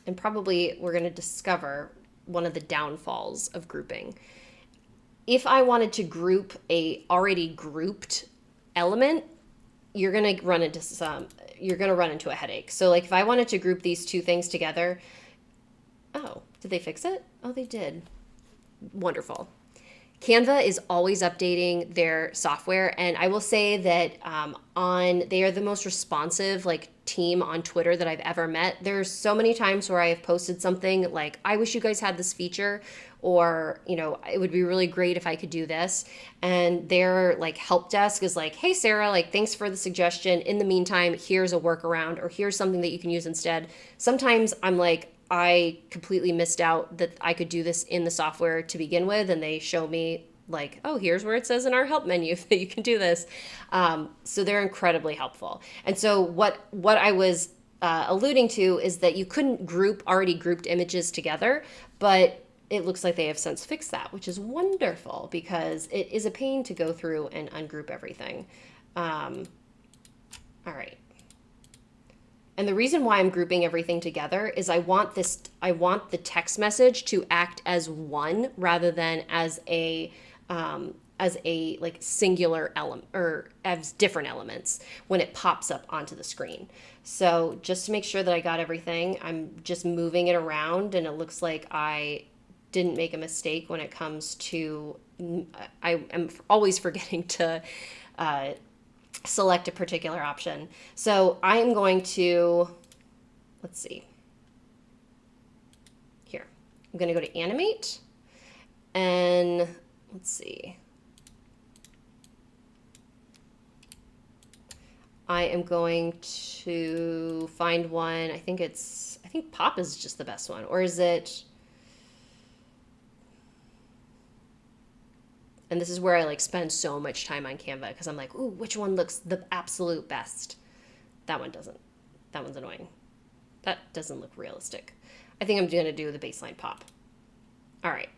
and probably we're going to discover one of the downfalls of grouping. If I wanted to group a already grouped element, you're going to run into a headache. So like if I wanted to group these two things together, oh, did they fix it? Oh, they did. Wonderful. Canva is always updating their software, and I will say that they are the most responsive team on Twitter that I've ever met. There's so many times where I have posted something like, I wish you guys had this feature, or it would be really great if I could do this. And their help desk is like, hey Sarah, thanks for the suggestion. In the meantime, here's a workaround, or here's something that you can use instead. Sometimes I'm like, I completely missed out that I could do this in the software to begin with, and they show me oh, here's where it says in our help menu that you can do this. So they're incredibly helpful. And so what I was alluding to is that you couldn't group already grouped images together, but it looks like they have since fixed that, which is wonderful because it is a pain to go through and ungroup everything. All right. And the reason why I'm grouping everything together is I want the text message to act as one rather than as a singular element, or as different elements when it pops up onto the screen. So just to make sure that I got everything, I'm just moving it around, and it looks like I didn't make a mistake when it comes to, I am always forgetting to select a particular option. So I am going to, let's see, here, I'm going to go to animate, and let's see, I am going to find one. I think pop is just the best one, or is it, and this is where I spend so much time on Canva because I'm like, ooh, which one looks the absolute best? That one doesn't. That one's annoying. That doesn't look realistic. I think I'm going to do the baseline pop. All right.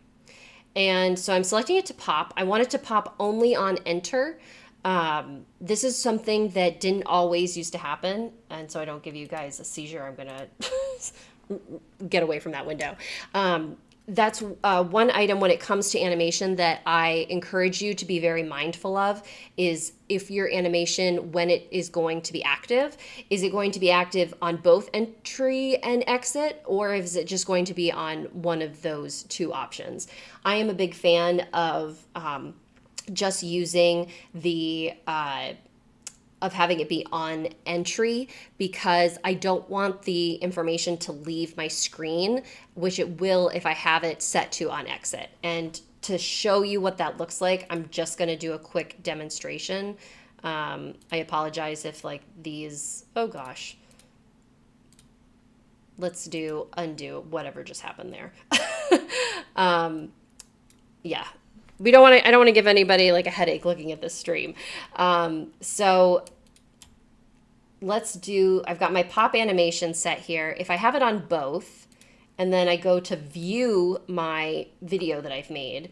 And so I'm selecting it to pop. I want it to pop only on enter. This is something that didn't always used to happen. And so I don't give you guys a seizure, I'm going to get away from that window. That's one item when it comes to animation that I encourage you to be very mindful of is if your animation, when it is going to be active, is it going to be active on both entry and exit, or is it just going to be on one of those two options? I am a big fan of just using of having it be on entry because I don't want the information to leave my screen, which it will if I have it set to on exit. And to show you what that looks like, I'm just going to do a quick demonstration. I apologize if these, oh gosh. Let's undo whatever just happened there. Yeah. I don't want to give anybody a headache looking at this stream. So I've got my pop animation set here. If I have it on both, and then I go to view my video that I've made,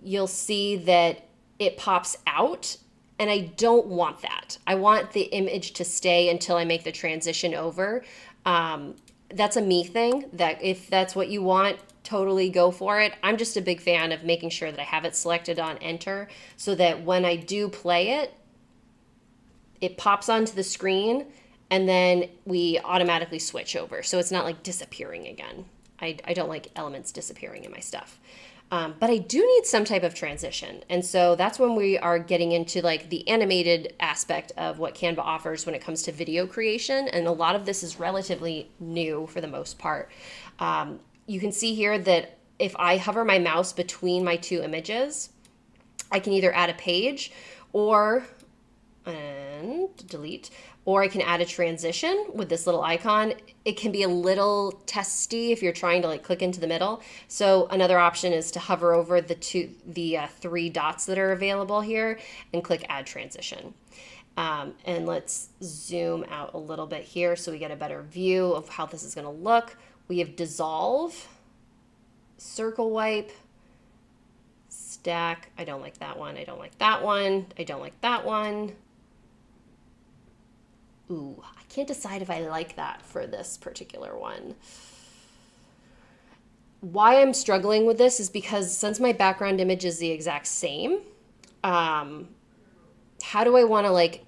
you'll see that it pops out, and I don't want that. I want the image to stay until I make the transition over. That's a me thing, that if that's what you want, totally go for it. I'm just a big fan of making sure that I have it selected on enter so that when I do play it, it pops onto the screen and then we automatically switch over. So it's not disappearing again. I don't like elements disappearing in my stuff. But I do need some type of transition. And so that's when we are getting into like the animated aspect of what Canva offers when it comes to video creation. And a lot of this is relatively new for the most part. You can see here that if I hover my mouse between my two images, I can either add a page or, and delete, or I can add a transition with this little icon. It can be a little testy if you're trying to like click into the middle. So another option is to hover over the three dots that are available here and click add transition. And let's zoom out a little bit here so we get a better view of how this is going to look. We have dissolve, circle wipe, stack. I don't like that one. I don't like that one. I don't like that one. Ooh, I can't decide if I like that for this particular one. Why I'm struggling with this is because since my background image is the exact same, how do I want to like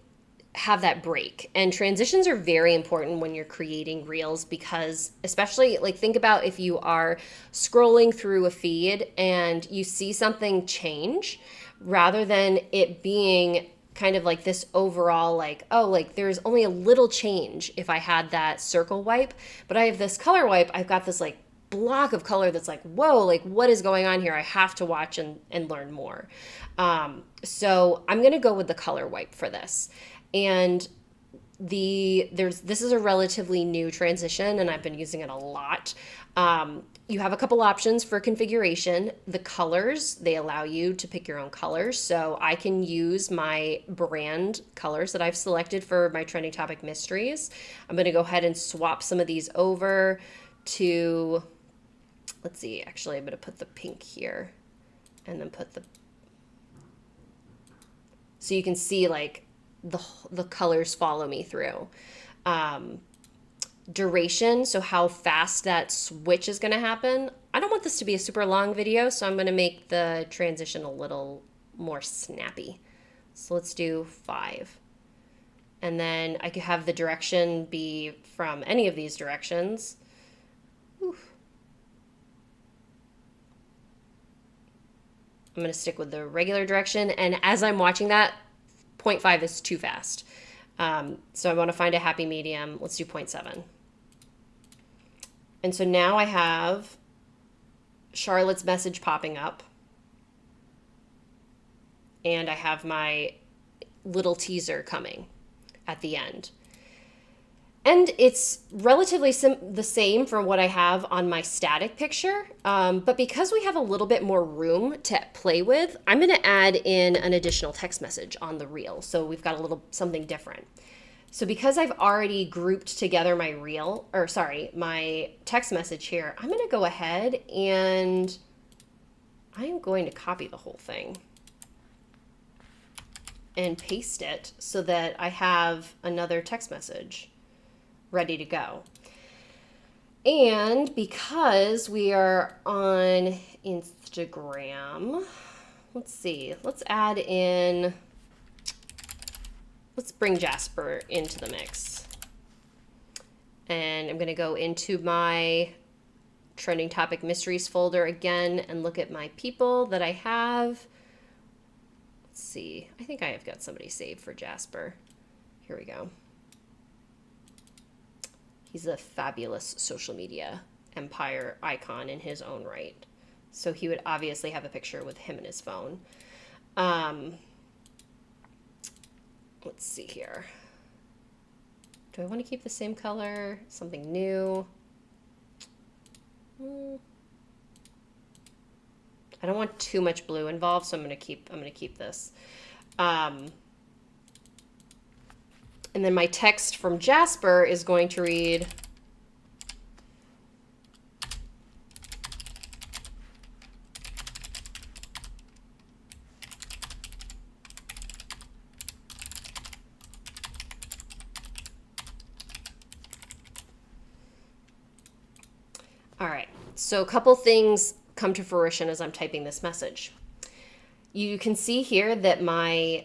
have that break? And transitions are very important when you're creating reels, because especially like think about if you are scrolling through a feed and you see something change, rather than it being kind of like this overall like, oh, like there's only a little change if I had that circle wipe, but I have this color wipe, I've got this like block of color that's like, whoa, like what is going on here? I have to watch and learn more. So I'm going to go with the color wipe for this. And this is a relatively new transition and I've been using it a lot. You have a couple options for configuration. The colors, they allow you to pick your own colors. So I can use my brand colors that I've selected for my trending topic mysteries. I'm going to go ahead and swap some of these over to, let's see, actually I'm going to put the pink here and then put the, so you can see like the colors follow me through. Duration, so how fast that switch is going to happen. I don't want this to be a super long video, so I'm going to make the transition a little more snappy. So let's do 5. And then I could have the direction be from any of these directions. Oof. I'm going to stick with the regular direction. And as I'm watching that, 0.5 is too fast. So I want to find a happy medium. Let's do 0.7. And so now I have Charlotte's message popping up. And I have my little teaser coming at the end. And it's relatively the same from what I have on my static picture. But because we have a little bit more room to play with, I'm going to add in an additional text message on the reel. So we've got a little something different. So because I've already grouped together my my text message here, I'm going to go ahead and I am going to copy the whole thing and paste it so that I have another text message ready to go. And because we are on Instagram, let's see, let's bring Jasper into the mix. And I'm going to go into my trending topic mysteries folder again and look at my people that I have. Let's see, I think I have got somebody saved for Jasper. Here we go. He's a fabulous social media empire icon in his own right. So he would obviously have a picture with him in his phone. Let's see here. Do I want to keep the same color? Something new? I don't want too much blue involved, so I'm going to keep this. And then my text from Jasper is going to read, all right, so a couple things come to fruition as I'm typing this message. You can see here that my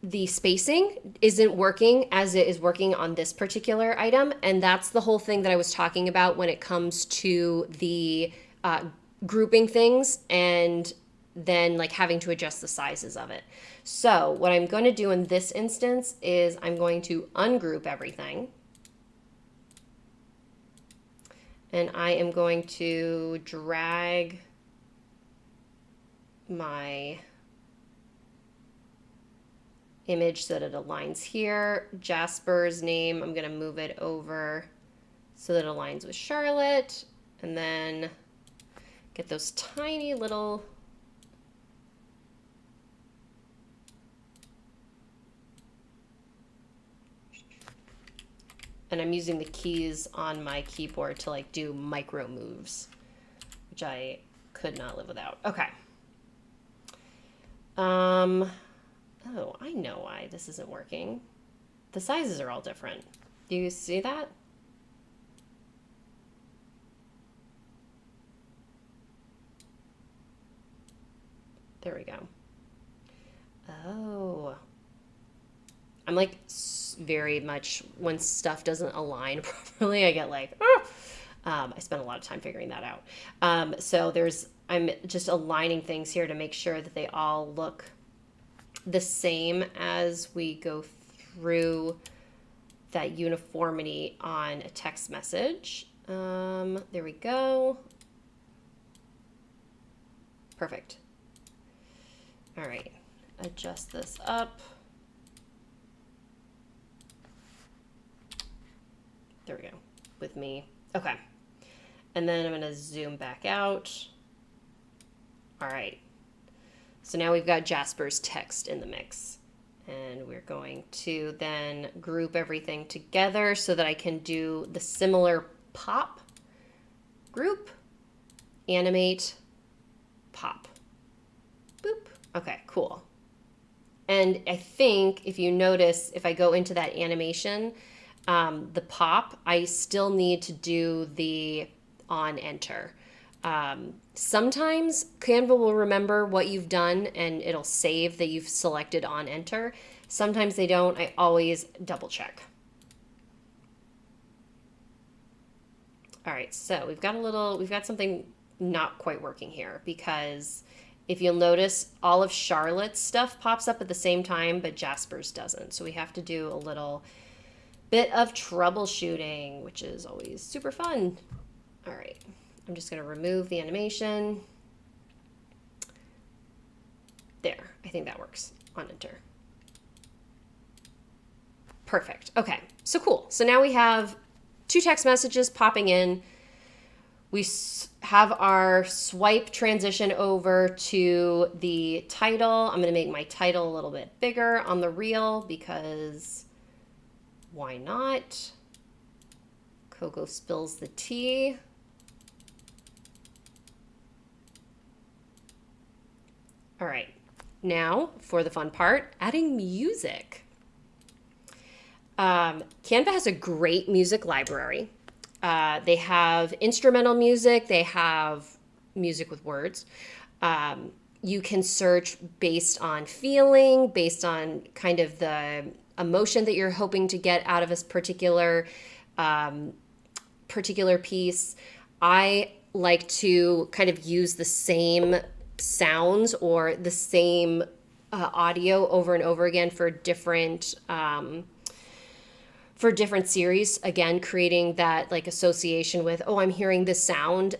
the spacing isn't working as it is working on this particular item, and that's the whole thing that I was talking about when it comes to the grouping things and then like having to adjust the sizes of it. So what I'm going to do in this instance is I'm going to ungroup everything. And I am going to drag my image so that it aligns here. Jasper's name, I'm going to move it over so that it aligns with Charlotte. And then get those tiny little and I'm using the keys on my keyboard to like do micro moves, which I could not live without. Okay. Oh, I know why this isn't working. The sizes are all different. Do you see that? There we go. Oh. I'm like very much, when stuff doesn't align properly, I get like, ah! I spent a lot of time figuring that out. So I'm just aligning things here to make sure that they all look the same as we go through that uniformity on a text message. There we go. Perfect. All right, adjust this up. There we go, with me. Okay, and then I'm gonna zoom back out. All right, so now we've got Jasper's text in the mix. And we're going to then group everything together so that I can do the similar pop group, animate, pop, boop. Okay, cool. And I think if you notice, if I go into that animation, the pop, I still need to do the on enter. Sometimes Canva will remember what you've done and it'll save that you've selected on enter. Sometimes they don't. I always double check. All right, so we've got something not quite working here, because if you'll notice, all of Charlotte's stuff pops up at the same time, but Jasper's doesn't. So we have to do a little bit of troubleshooting, which is always super fun. All right. I'm just going to remove the animation. There, I think that works. On enter. Perfect. Okay, so cool. So now we have two text messages popping in. We have our swipe transition over to the title. I'm going to make my title a little bit bigger on the reel because why not? Coco spills the tea. All right, now for the fun part, adding music. Canva has a great music library. They have instrumental music. They have music with words. You can search based on feeling, based on kind of the emotion that you're hoping to get out of a particular piece. I like to kind of use the same sounds or the same audio over and over again for different series, again creating that like association with, oh, I'm hearing this sound,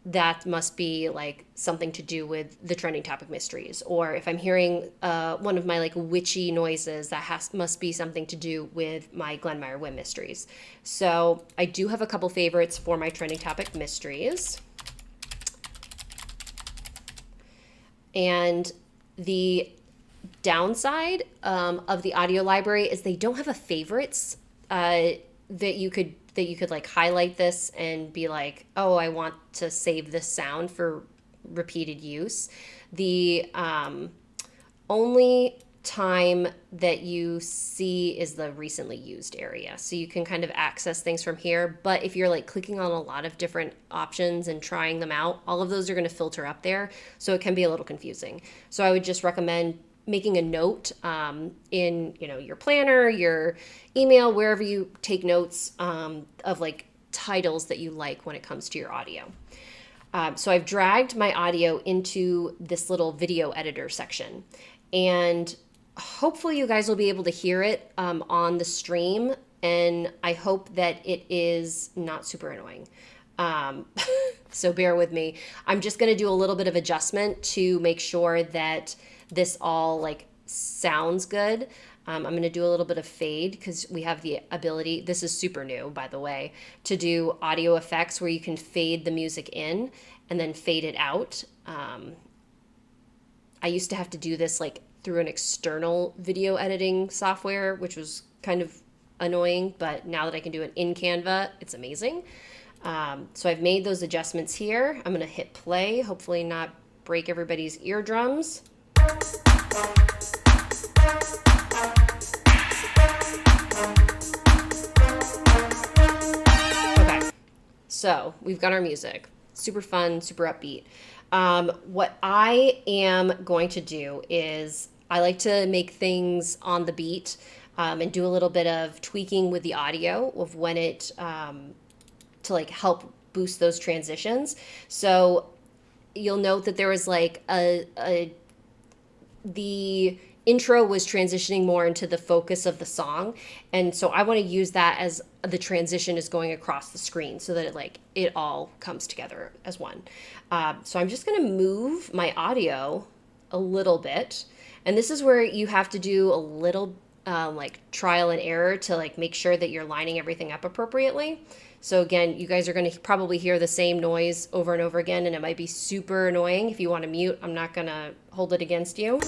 that must be like something to do with the trending topic mysteries. Or if I'm hearing one of my like witchy noises, that must be something to do with my Glenmire Wynn mysteries. So I do have a couple favorites for my trending topic mysteries. And the downside of the audio library is they don't have a favorites that you could like highlight this and be like, oh, I want to save this sound for repeated use. The only time that you see is the recently used area. So you can kind of access things from here. But if you're like clicking on a lot of different options and trying them out, all of those are going to filter up there. So it can be a little confusing. So I would just recommend making a note in your planner, your email, wherever you take notes of like titles that you like when it comes to your audio. So I've dragged my audio into this little video editor section, and hopefully you guys will be able to hear it on the stream, and I hope that it is not super annoying. So bear with me. I'm just going to do a little bit of adjustment to make sure that this all like sounds good. I'm going to do a little bit of fade because we have the ability, this is super new by the way, to do audio effects where you can fade the music in and then fade it out. I used to have to do this like through an external video editing software, which was kind of annoying, but now that I can do it in Canva, it's amazing. So I've made those adjustments here. I'm going to hit play, hopefully not break everybody's eardrums. Okay, so we've got our music. Super fun, super upbeat. What I am going to do is I like to make things on the beat and do a little bit of tweaking with the audio of when it to like help boost those transitions. So you'll note that there was like the intro was transitioning more into the focus of the song, and so I want to use that as the transition is going across the screen so that it all comes together as one. So I'm just going to move my audio a little bit, and this is where you have to do a little like trial and error to like make sure that you're lining everything up appropriately. So again, you guys are going to probably hear the same noise over and over again, and it might be super annoying. If you want to mute, I'm not going to hold it against you.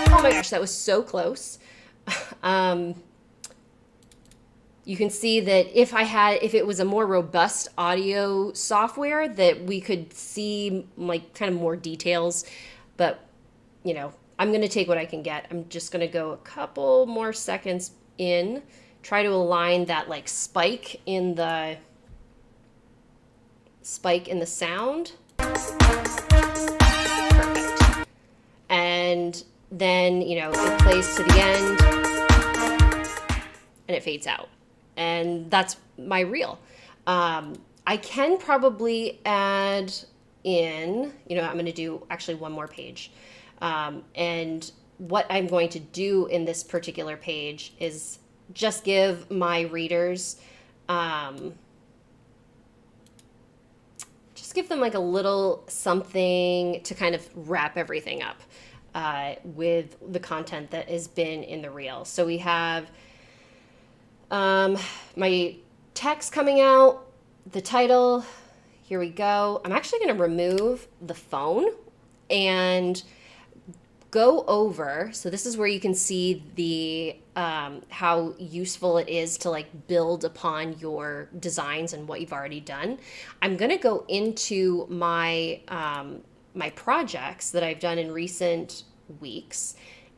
Oh my gosh, that was so close. You can see that if it was a more robust audio software, that we could see like kind of more details, but you know, I'm going to take what I can get. I'm just going to go a couple more seconds in, try to align that like spike in the sound. Perfect. And then, you know, it plays to the end and it fades out. And that's my reel. I can probably add in, you know, I'm going to do actually one more page. And what I'm going to do in this particular page is just give my readers, just give them like a little something to kind of wrap everything up with the content that has been in the reel. So we have my text coming out, the title, here we go. I'm actually going to remove the phone and go over. So this is where you can see the how useful it is to like build upon your designs and what you've already done. I'm going to go into my my projects that I've done in recent weeks,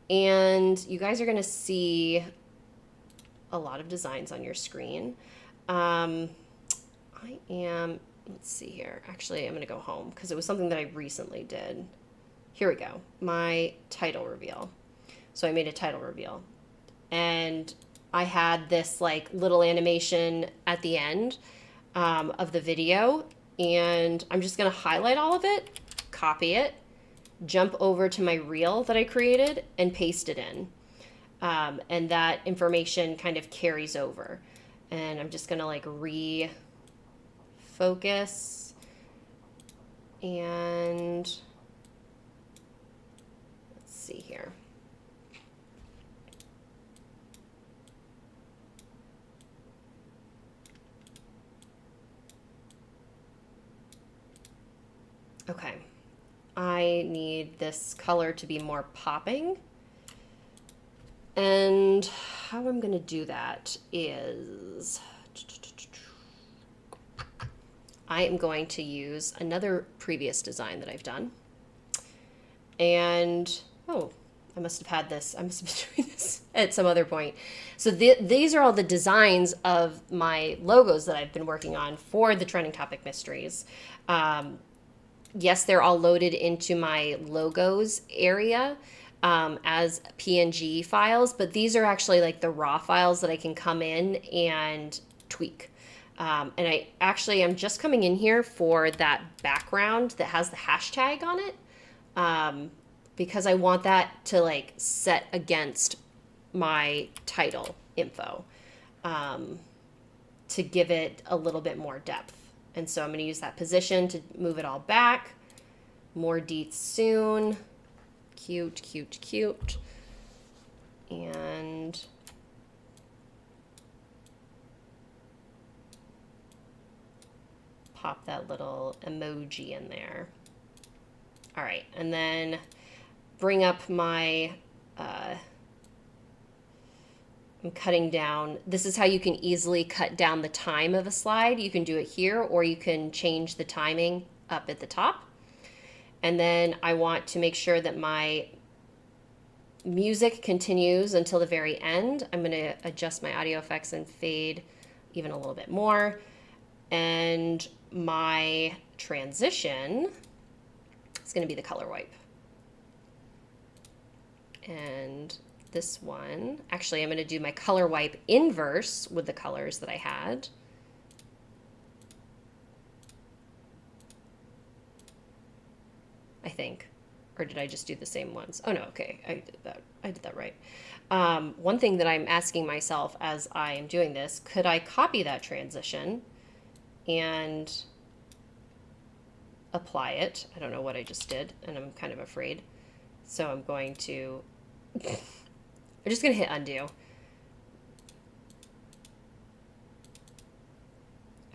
and you guys are going to see a lot of designs on your screen. Let's see here. Actually, I'm going to go home because it was something that I recently did. Here we go. My title reveal. So I made a title reveal, and I had this like little animation at the end of the video, and I'm just going to highlight all of it, copy it, jump over to my reel that I created and paste it in. And that information kind of carries over, and I'm just going to like refocus, and let's see here. Okay, I need this color to be more popping. And how I'm going to do that is I am going to use another previous design that I've done. And, oh, I must have had this. I must have been doing this at some other point. So these are all the designs of my logos that I've been working on for the Trending Topic Mysteries. Yes, they're all loaded into my logos area as PNG files, but these are actually like the raw files that I can come in and tweak. And I'm just coming in here for that background that has the hashtag on it, because I want that to like set against my title info, to give it a little bit more depth. And so I'm going to use that position to move it all back. More deets soon. Cute, cute, cute. And pop that little emoji in there. All right, and then bring up my, I'm cutting down. This is how you can easily cut down the time of a slide. You can do it here, or you can change the timing up at the top. And then I want to make sure that my music continues until the very end. I'm going to adjust my audio effects and fade even a little bit more. And my transition is going to be the color wipe. And this one, actually, I'm going to do my color wipe inverse with the colors that I had. I think. Or did I just do the same ones? Oh no, okay, I did that right. One thing that I'm asking myself as I am doing this, could I copy that transition and apply it? I don't know what I just did, and I'm kind of afraid. So I'm going to, I'm just going to hit undo.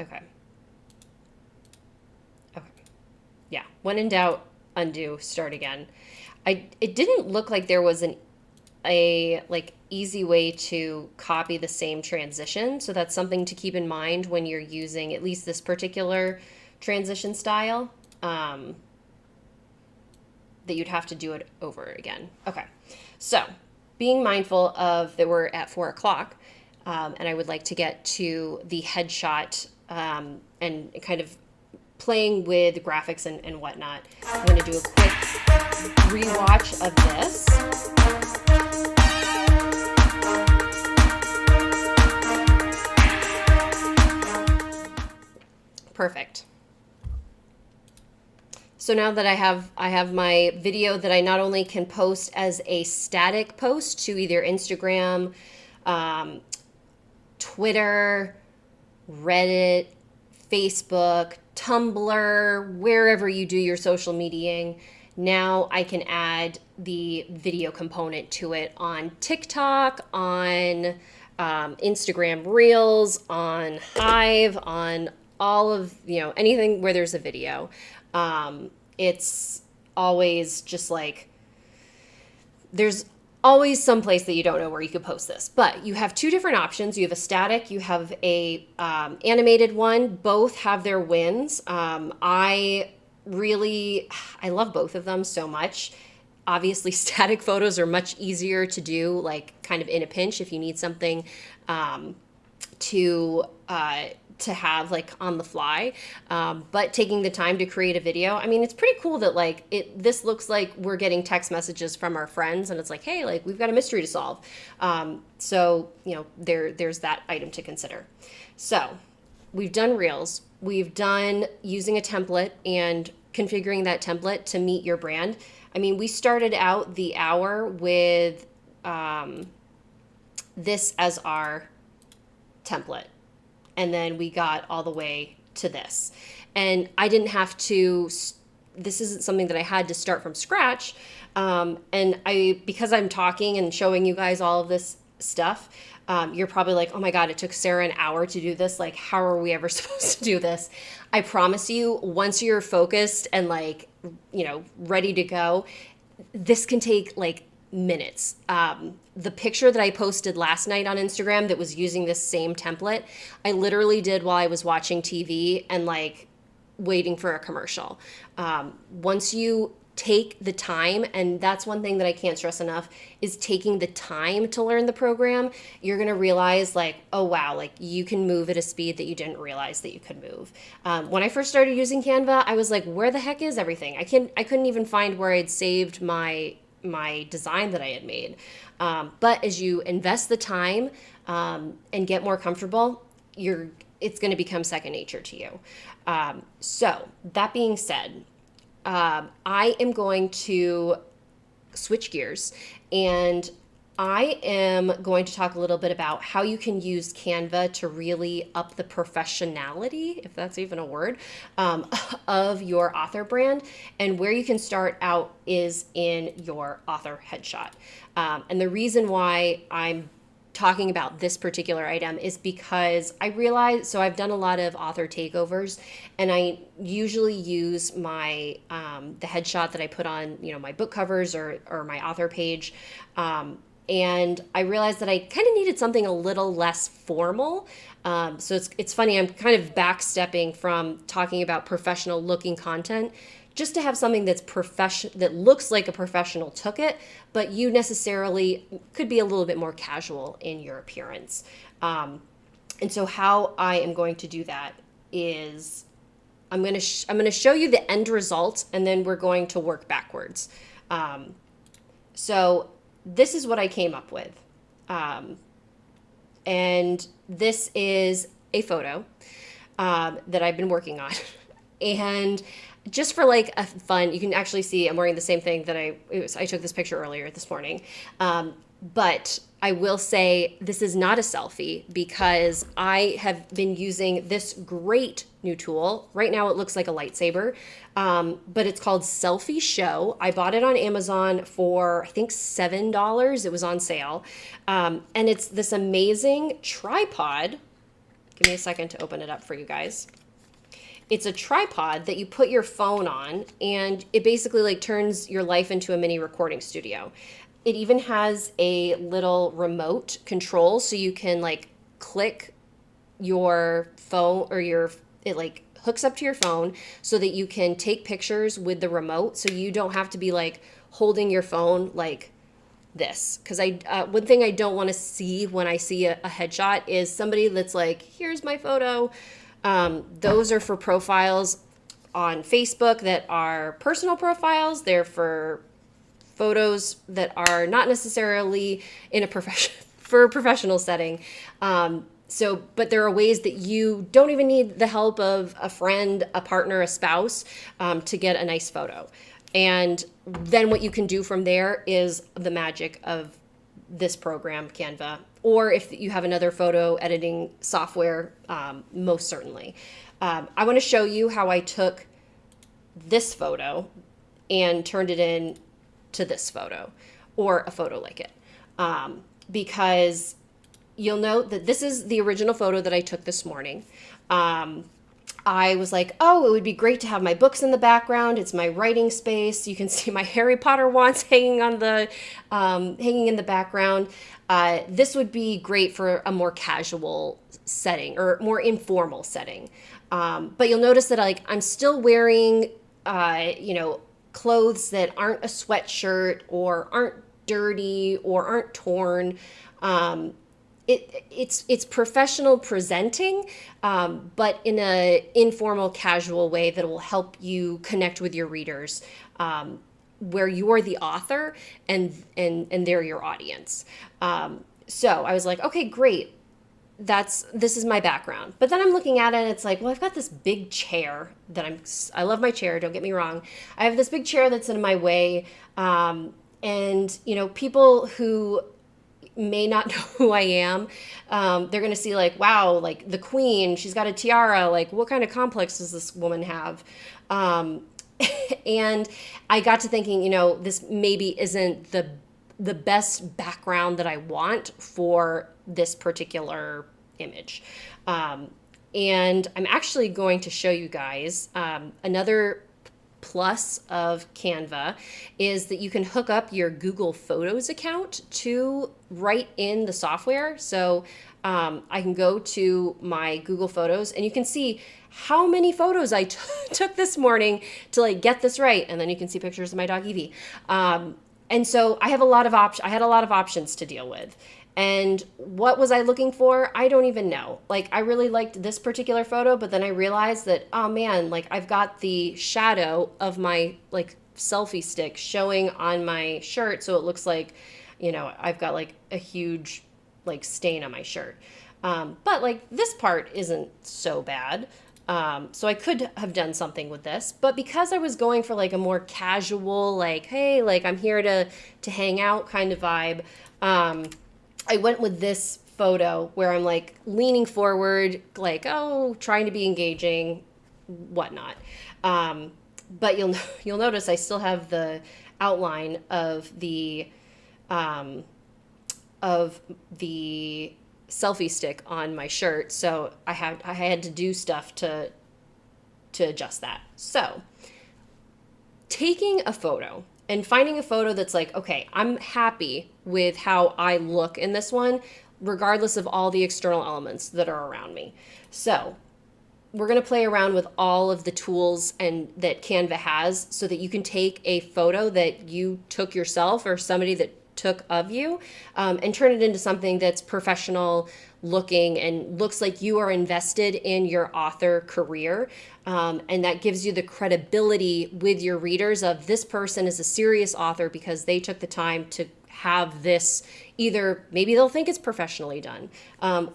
Okay. Okay. Yeah, when in doubt, undo, start again. It didn't look like there was a easy way to copy the same transition. So that's something to keep in mind when you're using at least this particular transition style, that you'd have to do it over again. Okay. So being mindful of that we're at 4 o'clock, and I would like to get to the headshot, and kind of playing with graphics and whatnot. I'm going to do a quick rewatch of this. Perfect. So now that I have my video that I not only can post as a static post to either Instagram, Twitter, Reddit, Facebook, Tumblr, wherever you do your social mediaing, now I can add the video component to it on TikTok, on Instagram Reels, on Hive, on all of, anything where there's a video. It's always just like, there's always some place that you don't know where you could post this, but you have two different options. You have a static, you have a animated one. Both have their wins. I love both of them so much. Obviously, static photos are much easier to do, like kind of in a pinch if you need something to have like on the fly, but taking the time to create a video, I mean, it's pretty cool that like this looks like we're getting text messages from our friends, and it's like, hey, like we've got a mystery to solve. So there's that item to consider. So we've done Reels, we've done using a template and configuring that template to meet your brand. I mean, we started out the hour with this as our template. And then we got all the way to this. And I didn't have to, this isn't something that I had to start from scratch. And because I'm talking and showing you guys all of this stuff, you're probably like, oh my God, it took Sarah an hour to do this. Like, how are we ever supposed to do this? I promise you, once you're focused and like, ready to go, this can take like minutes. The picture that I posted last night on Instagram that was using this same template, I literally did while I was watching TV and like waiting for a commercial. Once you take the time, and that's one thing that I can't stress enough, is taking the time to learn the program, you're going to realize like, oh wow, like you can move at a speed that you didn't realize that you could move. When I first started using Canva, I was like, where the heck is everything? I couldn't even find where I'd saved my design that I had made. But as you invest the time and get more comfortable, it's going to become second nature to you. So that being said, I am going to switch gears, and I am going to talk a little bit about how you can use Canva to really up the professionality, if that's even a word, of your author brand. And where you can start out is in your author headshot. And the reason why I'm talking about this particular item is because I realized, so I've done a lot of author takeovers, and I usually use my the headshot that I put on, my book covers or my author page. And I realized that I kind of needed something a little less formal. So it's funny, I'm kind of backstepping from talking about professional looking content just to have something that's that looks like a professional took it, but you necessarily could be a little bit more casual in your appearance. And so how I am going to do that is I'm going to show you the end result, and then we're going to work backwards. So this is what I came up with. And this is a photo that I've been working on. And just for like a fun, you can actually see I'm wearing the same thing that I took this picture earlier this morning. But I will say this is not a selfie because I have been using this great new tool. Right now it looks like a lightsaber, but it's called Selfie Show. I bought it on Amazon for I think $7. It was on sale. And it's this amazing tripod. Give me a second to open it up for you guys. It's a tripod that you put your phone on, and it basically like turns your life into a mini recording studio. It even has a little remote control, so you can like click your phone, or it like hooks up to your phone so that you can take pictures with the remote, so you don't have to be like holding your phone like this. Because one thing I don't want to see when I see a headshot is somebody that's like, here's my photo. Those are for profiles on Facebook that are personal profiles. They're for photos that are not necessarily in a professional setting. But there are ways that you don't even need the help of a friend, a partner, a spouse, to get a nice photo. And then what you can do from there is the magic of this program, Canva, or if you have another photo editing software, most certainly. I want to show you how I took this photo and turned it into this photo, or a photo like it, because you'll note that this is the original photo that I took this morning. I was like, oh, it would be great to have my books in the background. It's my writing space. You can see my Harry Potter wands hanging in the background. This would be great for a more casual setting or more informal setting. But you'll notice that I'm still wearing, clothes that aren't a sweatshirt or aren't dirty or aren't torn. It's professional presenting, but in a informal, casual way that will help you connect with your readers, where you're the author and they're your audience. So I was like, okay, great. This is my background. But then I'm looking at it and it's like, well, I've got this big chair I love my chair. Don't get me wrong. I have this big chair that's in my way. And people who may not know who I am, they're going to see like, wow, like the queen, she's got a tiara. Like, what kind of complex does this woman have? And I got to thinking, this maybe isn't the best background that I want for this particular image. And I'm actually going to show you guys another plus of Canva is that you can hook up your Google Photos account to right in the software. So I can go to my Google Photos and you can see how many photos I took this morning to get this right. And then you can see pictures of my dog Evie. And so I have I had a lot of options to deal with. And what was I looking for? I don't even know. I really liked this particular photo, but then I realized that, oh man, I've got the shadow of my selfie stick showing on my shirt. So it looks like, I've got a huge stain on my shirt. But like this part isn't so bad. So I could have done something with this, but because I was going for like a more casual, like, hey, like I'm here to hang out kind of vibe, I went with this photo where I'm like leaning forward, like, oh, trying to be engaging, whatnot. But you'll notice I still have the outline um, of the selfie stick on my shirt, so I had to do stuff to adjust that. So taking a photo and finding a photo that's like, okay, I'm happy with how I look in this one, regardless of all the external elements that are around me. So we're going to play around with all of the tools and that Canva has so that you can take a photo that you took yourself or somebody that took of you, and turn it into something that's professional looking and looks like you are invested in your author career. And that gives you the credibility with your readers of this person is a serious author because they took the time to have this. Either maybe they'll think it's professionally done,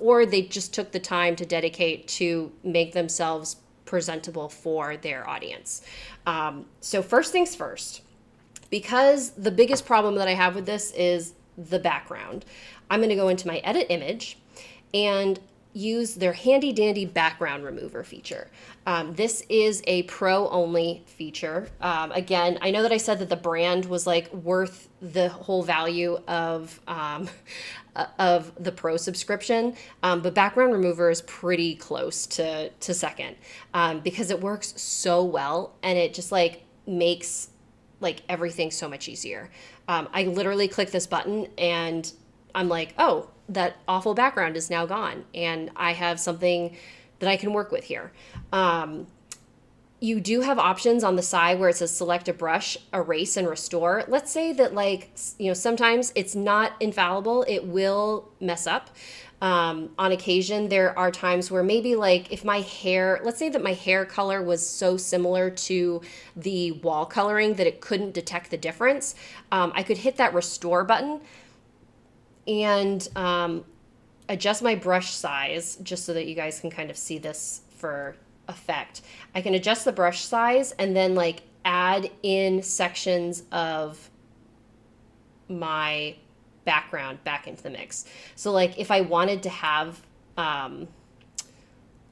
or they just took the time to dedicate to make themselves presentable for their audience. So first things first, because the biggest problem that I have with this is the background, I'm going to go into my edit image and use their handy dandy background remover feature. This is a pro only feature. Again, I know that I said that the brand was like worth the whole value of the pro subscription, but background remover is pretty close to second, because it works so well and it just like makes like everything so much easier. I literally click this button and I'm like, oh, that awful background is now gone and I have something that I can work with here. You do have options on the side where it says select a brush, erase, and restore. Let's say that like, sometimes it's not infallible. It will mess up. On occasion, there are times where maybe like if my hair, let's say that my hair color was so similar to the wall coloring that it couldn't detect the difference. I could hit that restore button and adjust my brush size just so that you guys can kind of see this for effect. I can adjust the brush size and then like add in sections of my background back into the mix. So like if I wanted to have, I'm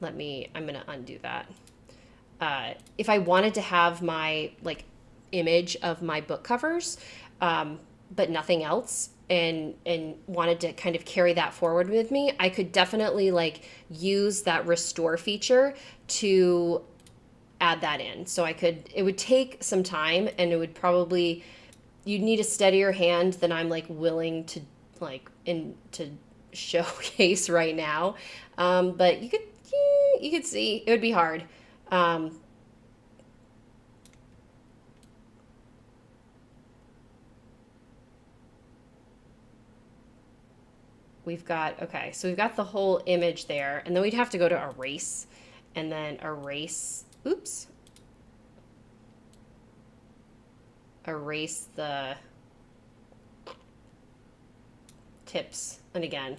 going to undo that. If I wanted to have my like image of my book covers, but nothing else, and wanted to kind of carry that forward with me, I could definitely like use that restore feature to add that in. So it would take some time and it would probably, you'd need a steadier hand than I'm like willing to to showcase right now. But you could see it would be hard. We've got the whole image there, and then we'd have to go to erase and then erase the tips. And again,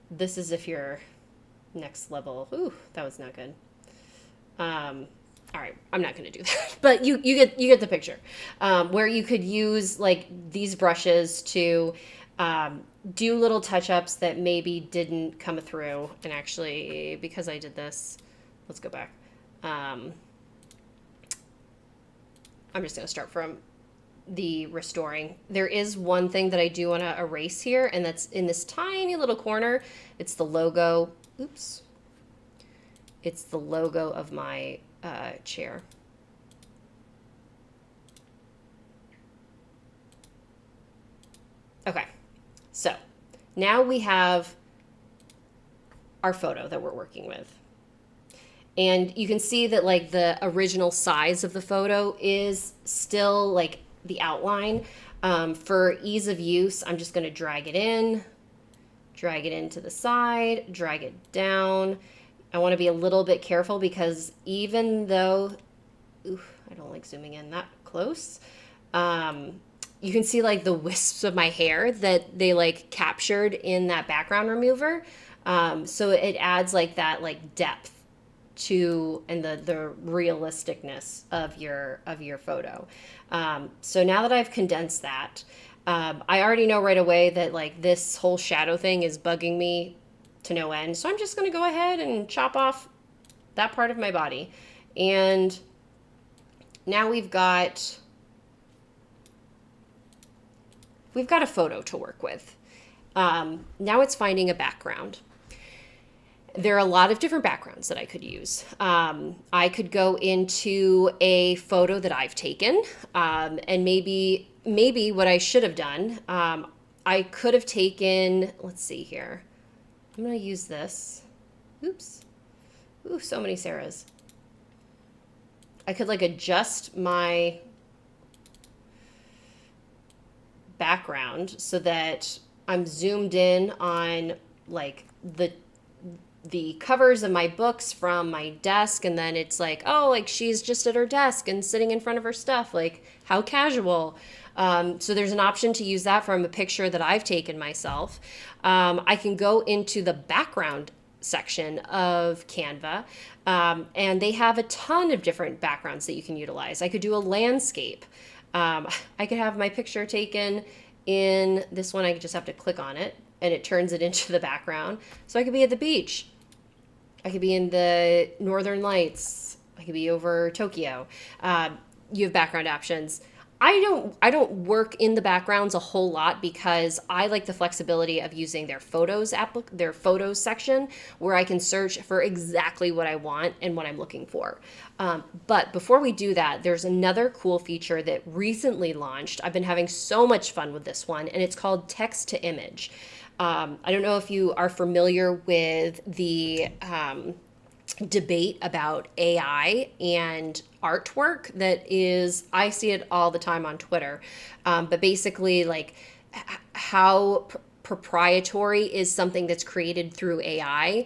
this is if you're next level. Ooh, that was not good. All right, I'm not going to do that, but you get the picture. Where you could use like these brushes to do little touch-ups that maybe didn't come through. And actually, because I did this, let's go back. I'm just going to start from the restoring. There is one thing that I do want to erase here, and that's in this tiny little corner. It's the logo. Oops. It's the logo of my chair. Okay, so now we have our photo that we're working with. And you can see that like the original size of the photo is still like the outline. For ease of use, I'm just going to drag it into the side, drag it down. I want to be a little bit careful because even though, I don't like zooming in that close, you can see like the wisps of my hair that they like captured in that background remover. So it adds like that like depth to and the realisticness of your photo. So now that I've condensed that, I already know right away that like this whole shadow thing is bugging me to no end. So I'm just going to go ahead and chop off that part of my body. And now we've got a photo to work with. Now it's finding a background. There are a lot of different backgrounds that I could use. I could go into a photo that I've taken, and maybe what I should have done, I could have taken, let's see here. I'm going to use this. Oops. Ooh, so many Sarahs. I could like adjust my background so that I'm zoomed in on like the covers of my books from my desk, and then it's like, oh, like she's just at her desk and sitting in front of her stuff, like how casual. So there's an option to use that from a picture that I've taken myself. I can go into the background section of Canva, and they have a ton of different backgrounds that you can utilize. I could do a landscape. I could have my picture taken in this one. I just have to click on it and it turns it into the background. So I could be at the beach. I could be in the Northern Lights. I could be over Tokyo. You have background options. I don't work in the backgrounds a whole lot because I like the flexibility of using their photos section where I can search for exactly what I want and what I'm looking for. But before we do that, there's another cool feature that recently launched. I've been having so much fun with this one, and it's called text to image. I don't know if you are familiar with the debate about AI and artwork that is, I see it all the time on Twitter. But basically, like how proprietary is something that's created through AI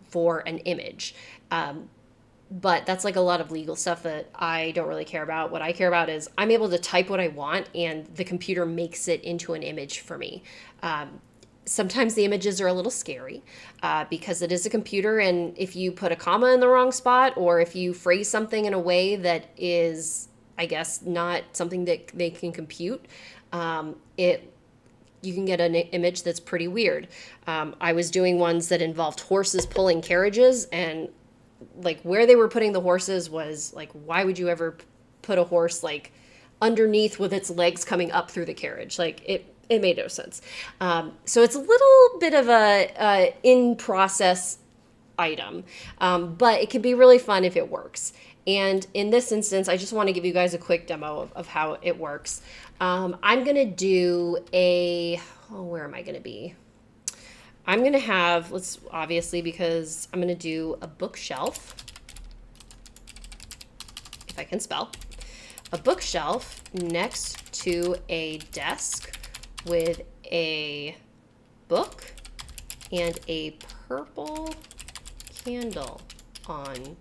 for an image. But that's like a lot of legal stuff that I don't really care about. What I care about is I'm able to type what I want and the computer makes it into an image for me. Sometimes the images are a little scary because it is a computer, and if you put a comma in the wrong spot or if you phrase something in a way that is, I guess, not something that they can compute, you can get an image that's pretty weird. I was doing ones that involved horses pulling carriages, and like where they were putting the horses was like, why would you ever put a horse like underneath with its legs coming up through the carriage? Like it made no sense. So it's a little bit of a in-process item, but it can be really fun if it works. And in this instance, I just want to give you guys a quick demo of how it works. I'm going to do where am I going to be? I'm going to have, obviously, because I'm going to do a bookshelf, if I can spell, a bookshelf next to a desk with a book and a purple candle on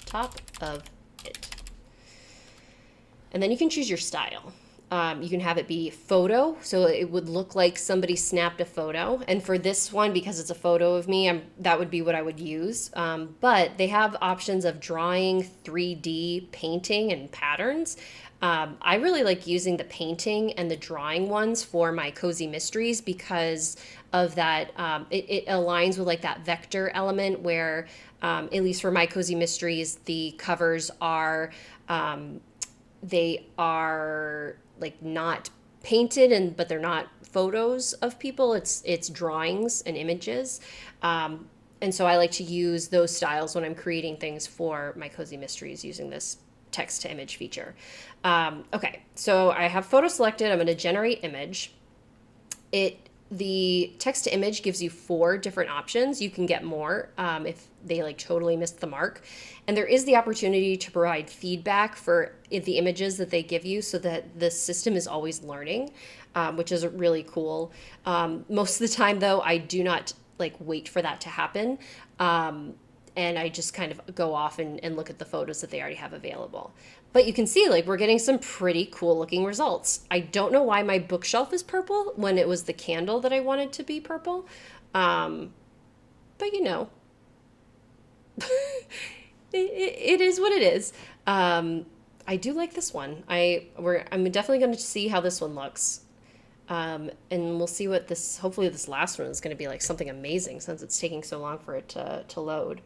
top of it. And then you can choose your style. You can have it be photo, so it would look like somebody snapped a photo. And for this one, because it's a photo of me, that would be what I would use. But they have options of drawing, 3D, painting, and patterns. I really like using the painting and the drawing ones for my cozy mysteries because of that. It aligns with like that vector element where, at least for my cozy mysteries, the covers are, they are like not painted but they're not photos of people. It's drawings and images. And so I like to use those styles when I'm creating things for my cozy mysteries using this text to image feature. Okay, so I have photo selected. I'm going to generate image. The text to image gives you 4 different options. You can get more if they like totally missed the mark. And there is the opportunity to provide feedback for the images that they give you so that the system is always learning, which is really cool. Most of the time, though, I do not like wait for that to happen. And I just kind of go off and look at the photos that they already have available. But you can see like we're getting some pretty cool looking results. I don't know why my bookshelf is purple when it was the candle that I wanted to be purple. But you know, it is what it is. I do like this one. I'm definitely going to see how this one looks. And we'll see what this, hopefully this last one is going to be like something amazing since it's taking so long for it to load.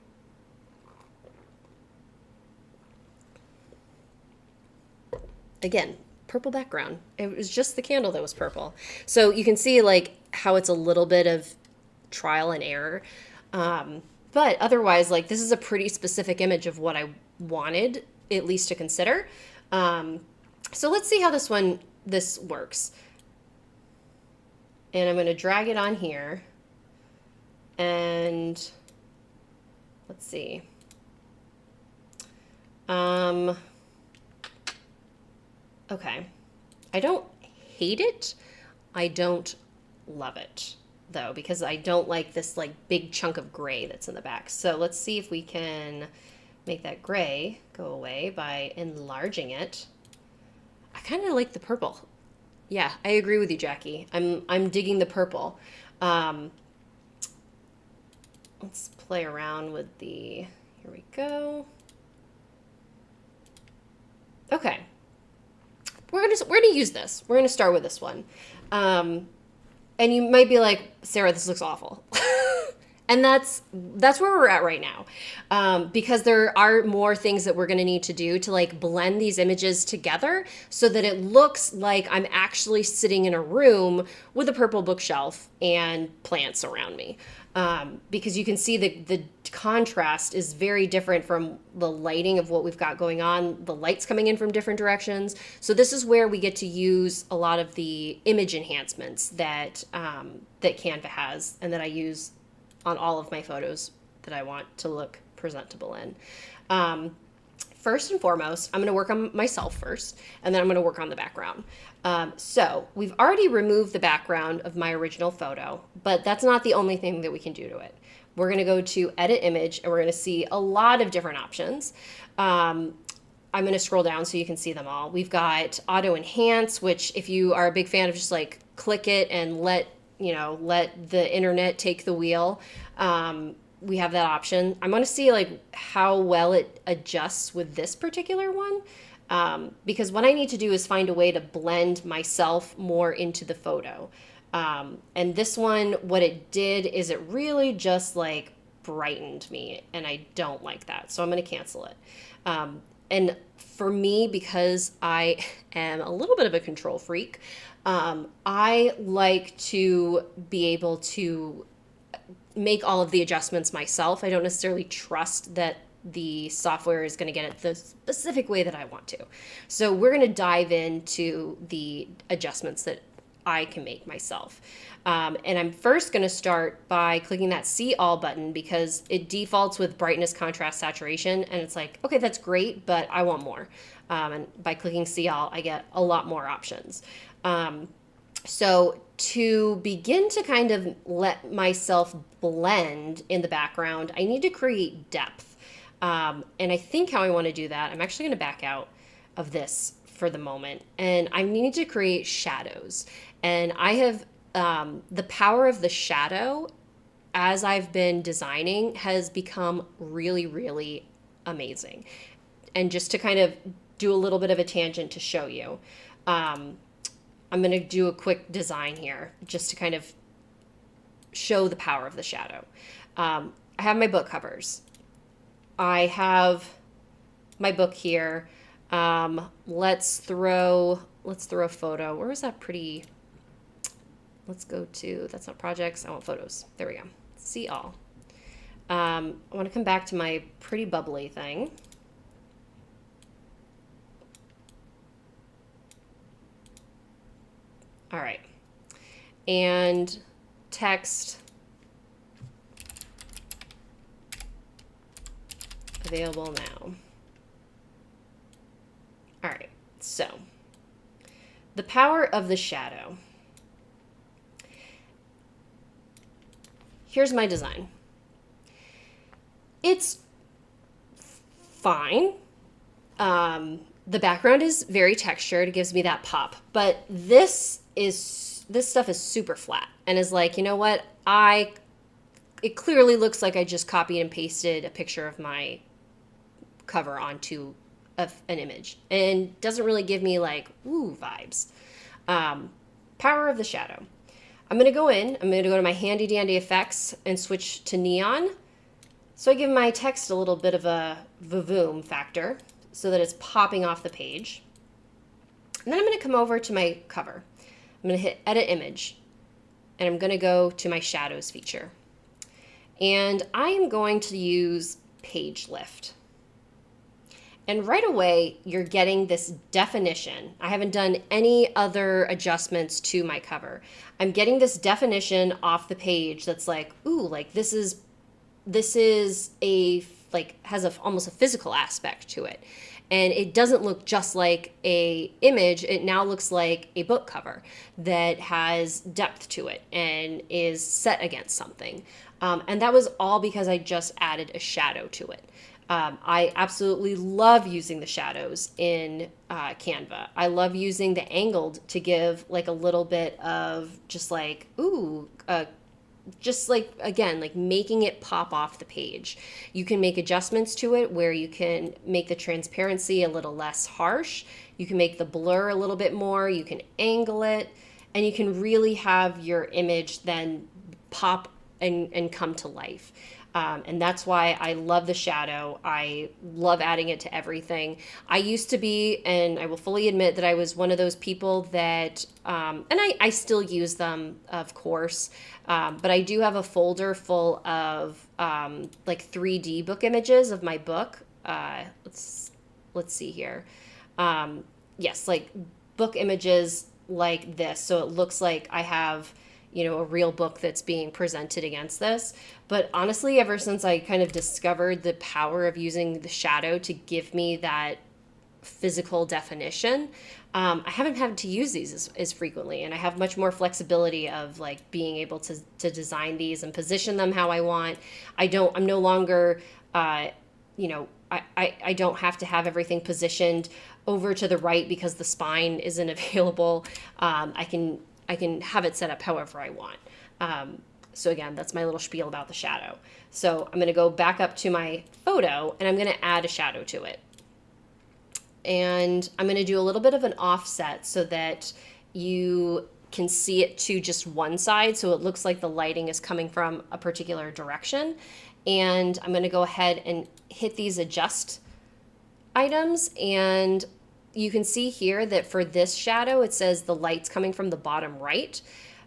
Again, purple background. It was just the candle that was purple. So you can see like how it's a little bit of trial and error. But otherwise, like this is a pretty specific image of what I wanted at least to consider. So let's see how this works. And I'm going to drag it on here. And let's see. Okay. I don't hate it. I don't love it though, because I don't like this like big chunk of gray that's in the back. So let's see if we can make that gray go away by enlarging it. I kind of like the purple. Yeah, I agree with you, Jackie. I'm digging the purple. Let's play around with the, here we go. Okay. We're gonna use this. We're gonna start with this one. And you might be like, Sarah, this looks awful. And that's where we're at right now. Because there are more things that we're going to need to do to like blend these images together so that it looks like I'm actually sitting in a room with a purple bookshelf and plants around me. Because you can see the contrast is very different from the lighting of what we've got going on. The light's coming in from different directions. So this is where we get to use a lot of the image enhancements that Canva has and that I use on all of my photos that I want to look presentable in. First and foremost, I'm going to work on myself first, and then I'm going to work on the background. So we've already removed the background of my original photo, but that's not the only thing that we can do to it. We're going to go to edit image, and we're going to see a lot of different options. I'm going to scroll down so you can see them all. We've got auto enhance, which if you are a big fan of just like click it and let the internet take the wheel. We have that option. I'm going to see like how well it adjusts with this particular one. Because what I need to do is find a way to blend myself more into the photo. And this one, what it did is it really just like brightened me, and I don't like that. So I'm going to cancel it. And for me, because I am a little bit of a control freak, I like to be able to make all of the adjustments myself. I don't necessarily trust that the software is going to get it the specific way that I want to. So we're going to dive into the adjustments that I can make myself. And I'm first going to start by clicking that See All button because it defaults with brightness, contrast, saturation. And it's like, okay, that's great, but I want more. And by clicking See All, I get a lot more options. So to begin to kind of let myself blend in the background, I need to create depth. And I think how I want to do that, I'm actually going to back out of this for the moment. And I need to create shadows. And I have the power of the shadow as I've been designing has become really, really amazing. And just to kind of do a little bit of a tangent to show you, I'm going to do a quick design here just to kind of show the power of the shadow. I have my book covers. I have my book here. Let's throw a photo. Where is that pretty? Let's go to, that's not projects. I want photos. There we go. See all. I want to come back to my pretty bubbly thing. All right. And text available now. All right. So the power of the shadow. Here's my design. It's fine. The background is very textured. It gives me that pop. But this stuff is super flat and is like, you know what? It clearly looks like I just copied and pasted a picture of my cover onto an image, and doesn't really give me like ooh vibes. Power of the shadow. I'm going to go to my handy dandy effects and switch to neon. So I give my text a little bit of a vavoom factor so that it's popping off the page. And then I'm going to come over to my cover. I'm going to hit edit image, and I'm going to go to my shadows feature. And I am going to use page lift. And right away, you're getting this definition. I haven't done any other adjustments to my cover. I'm getting this definition off the page that's like, ooh, like this is a, like, has almost a physical aspect to it. And it doesn't look just like a image. It now looks like a book cover that has depth to it and is set against something. And that was all because I just added a shadow to it. I absolutely love using the shadows in Canva. I love using the angled to give like a little bit of just like, ooh, just like, again, like making it pop off the page. You can make adjustments to it where you can make the transparency a little less harsh. You can make the blur a little bit more. You can angle it, and you can really have your image then pop and come to life. And that's why I love the shadow. I love adding it to everything. I used to be, and I will fully admit that I was one of those people that, and I still use them, of course, but I do have a folder full of like 3D book images of my book. Let's see here. Yes, like book images like this. So it looks like I have, you know, a real book that's being presented against this. But honestly, ever since I kind of discovered the power of using the shadow to give me that physical definition, I haven't had to use these as frequently, and I have much more flexibility of like being able to design these and position them how I want. I'm no longer, you know, I don't have to have everything positioned over to the right because the spine isn't available. I can have it set up however I want. So again, that's my little spiel about the shadow. So I'm going to go back up to my photo, and I'm going to add a shadow to it. And I'm going to do a little bit of an offset so that you can see it to just one side, so it looks like the lighting is coming from a particular direction. And I'm going to go ahead and hit these adjust items, and you can see here that for this shadow, it says the light's coming from the bottom right.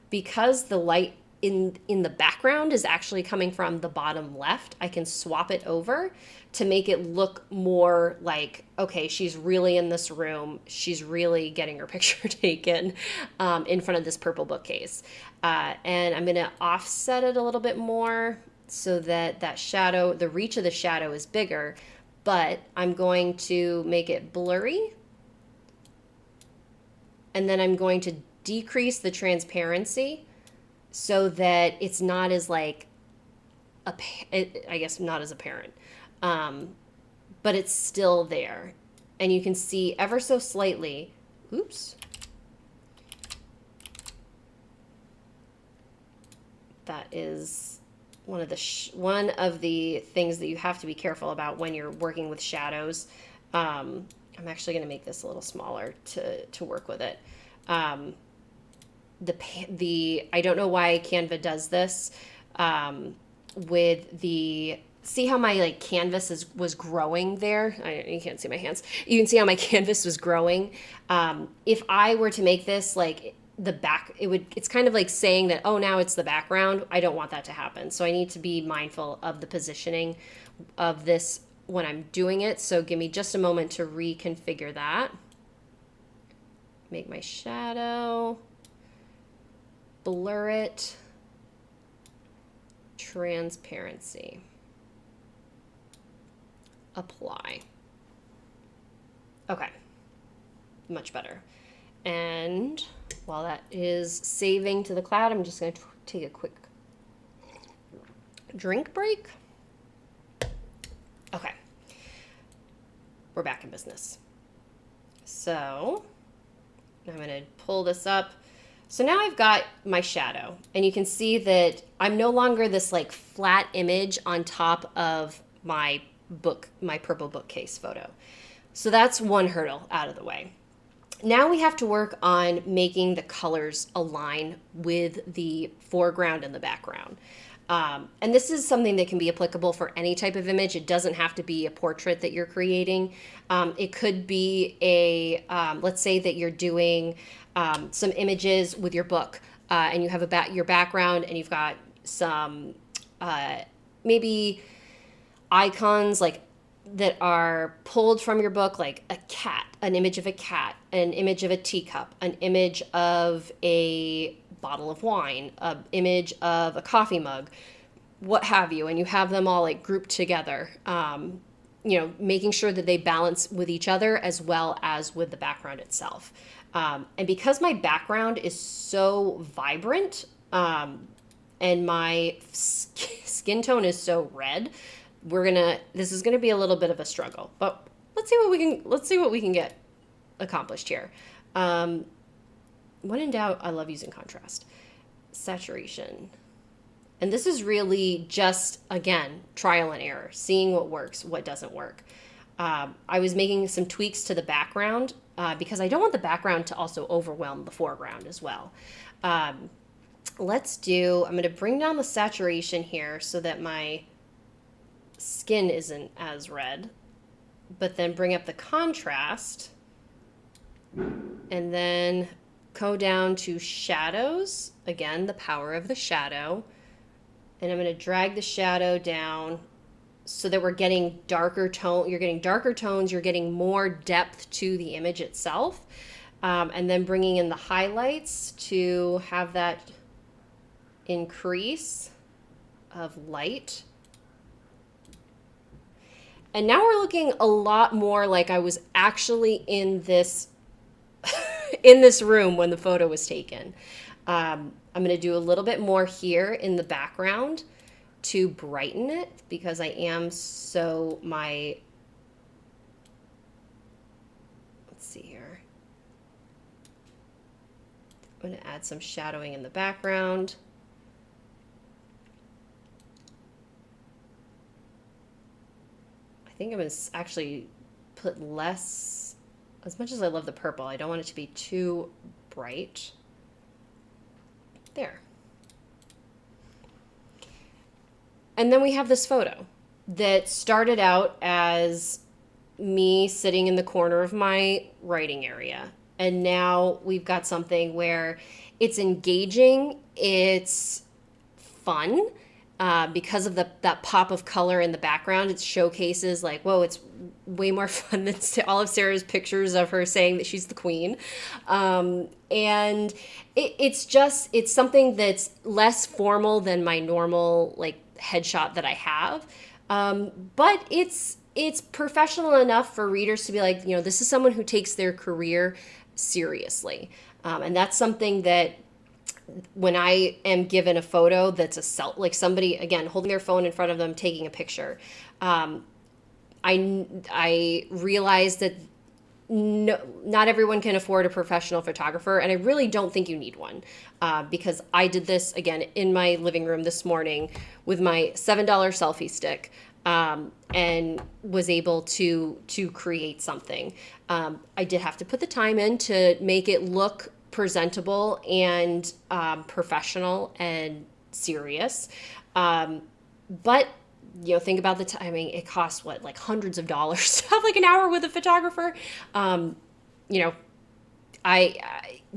Because the light in the background is actually coming from the bottom left, I can swap it over to make it look more like, okay, she's really in this room. She's really getting her picture taken in front of this purple bookcase. And I'm going to offset it a little bit more so that that shadow, the reach of the shadow is bigger, but I'm going to make it blurry. And then I'm going to decrease the transparency so that it's not as like, I guess not as apparent, but it's still there. And you can see ever so slightly, oops, that is one of the things that you have to be careful about when you're working with shadows. I'm actually going to make this a little smaller to work with it. I don't know why Canva does this with the, see how my like canvas was growing there? You can't see my hands. You can see how my canvas was growing. If I were to make this like the back, it's kind of like saying that, oh, now it's the background. I don't want that to happen. So I need to be mindful of the positioning of this when I'm doing it. So give me just a moment to reconfigure that. Make my shadow, blur it, transparency, apply. Okay, much better. And while that is saving to the cloud, I'm just going to take a quick drink break. Okay, we're back in business. So I'm going to pull this up. So now I've got my shadow, and you can see that I'm no longer this like flat image on top of my book, my purple bookcase photo. So that's one hurdle out of the way. Now we have to work on making the colors align with the foreground and the background. And this is something that can be applicable for any type of image. It doesn't have to be a portrait that you're creating. It could be let's say that you're doing some images with your book, and you have your background, and you've got some maybe icons like that are pulled from your book, like a cat, an image of a cat, an image of a teacup, an image of a bottle of wine, an image of a coffee mug, what have you, and you have them all like grouped together, making sure that they balance with each other as well as with the background itself. And because my background is so vibrant, and my skin tone is so red, this is gonna be a little bit of a struggle, but let's see what we can get accomplished here. When in doubt, I love using contrast. Saturation. And this is really just, again, trial and error, seeing what works, what doesn't work. I was making some tweaks to the background because I don't want the background to also overwhelm the foreground as well. I'm gonna bring down the saturation here so that my skin isn't as red, but then bring up the contrast and then go down to shadows. Again, the power of the shadow. And I'm going to drag the shadow down so that we're getting darker tone. You're getting darker tones. You're getting more depth to the image itself. And then bringing in the highlights to have that increase of light. And now we're looking a lot more like I was actually in this in this room when the photo was taken. I'm going to do a little bit more here in the background to brighten it because I am let's see here. I'm going to add some shadowing in the background. I think I'm going to actually put less, as much as I love the purple, I don't want it to be too bright. There. And then we have this photo that started out as me sitting in the corner of my writing area. And now we've got something where it's engaging, it's fun, because of that pop of color in the background. It showcases like, whoa, it's way more fun than all of Sarah's pictures of her saying that she's the queen. And it's something that's less formal than my normal like headshot that I have. But it's professional enough for readers to be like, this is someone who takes their career seriously. And that's something that when I am given a photo that's like somebody, again, holding their phone in front of them, taking a picture, I realize that not everyone can afford a professional photographer, and I really don't think you need one, because I did this, again, in my living room this morning with my $7 selfie stick, and was able to create something. I did have to put the time in to make it look presentable and professional and serious. But think about the timing. It costs like hundreds of dollars to have like an hour with a photographer. I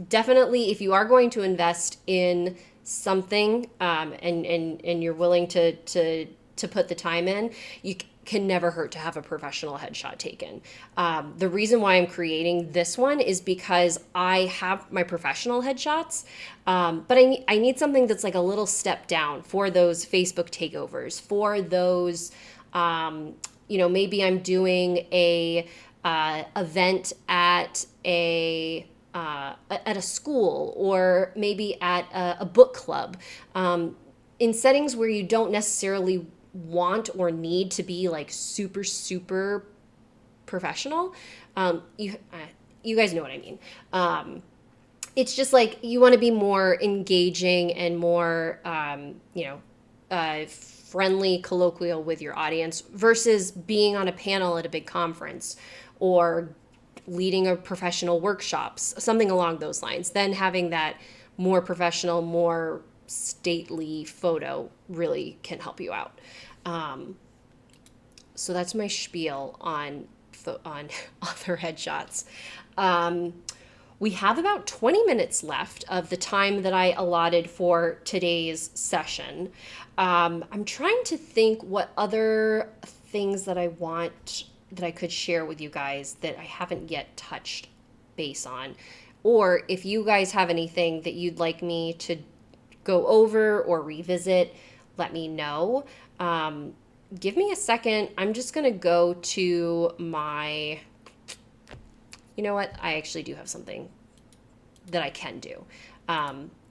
definitely, if you are going to invest in something, and you're willing to put the time in, you can never hurt to have a professional headshot taken. The reason why I'm creating this one is because I have my professional headshots, but I need something that's like a little step down for those Facebook takeovers, for those, maybe I'm doing a event at a school, or maybe at a book club, in settings where you don't necessarily want or need to be like super, super professional. You you guys know what I mean. It's just like you want to be more engaging and more, friendly, colloquial with your audience versus being on a panel at a big conference or leading a professional workshops, something along those lines. Then having that more professional, more stately photo really can help you out. So that's my spiel on author headshots. We have about 20 minutes left of the time that I allotted for today's session. I'm trying to think what other things that I could share with you guys that I haven't yet touched base on. Or if you guys have anything that you'd like me to go over or revisit, let me know. Give me a second. I'm just going to go to my... You know what? I actually do have something that I can do.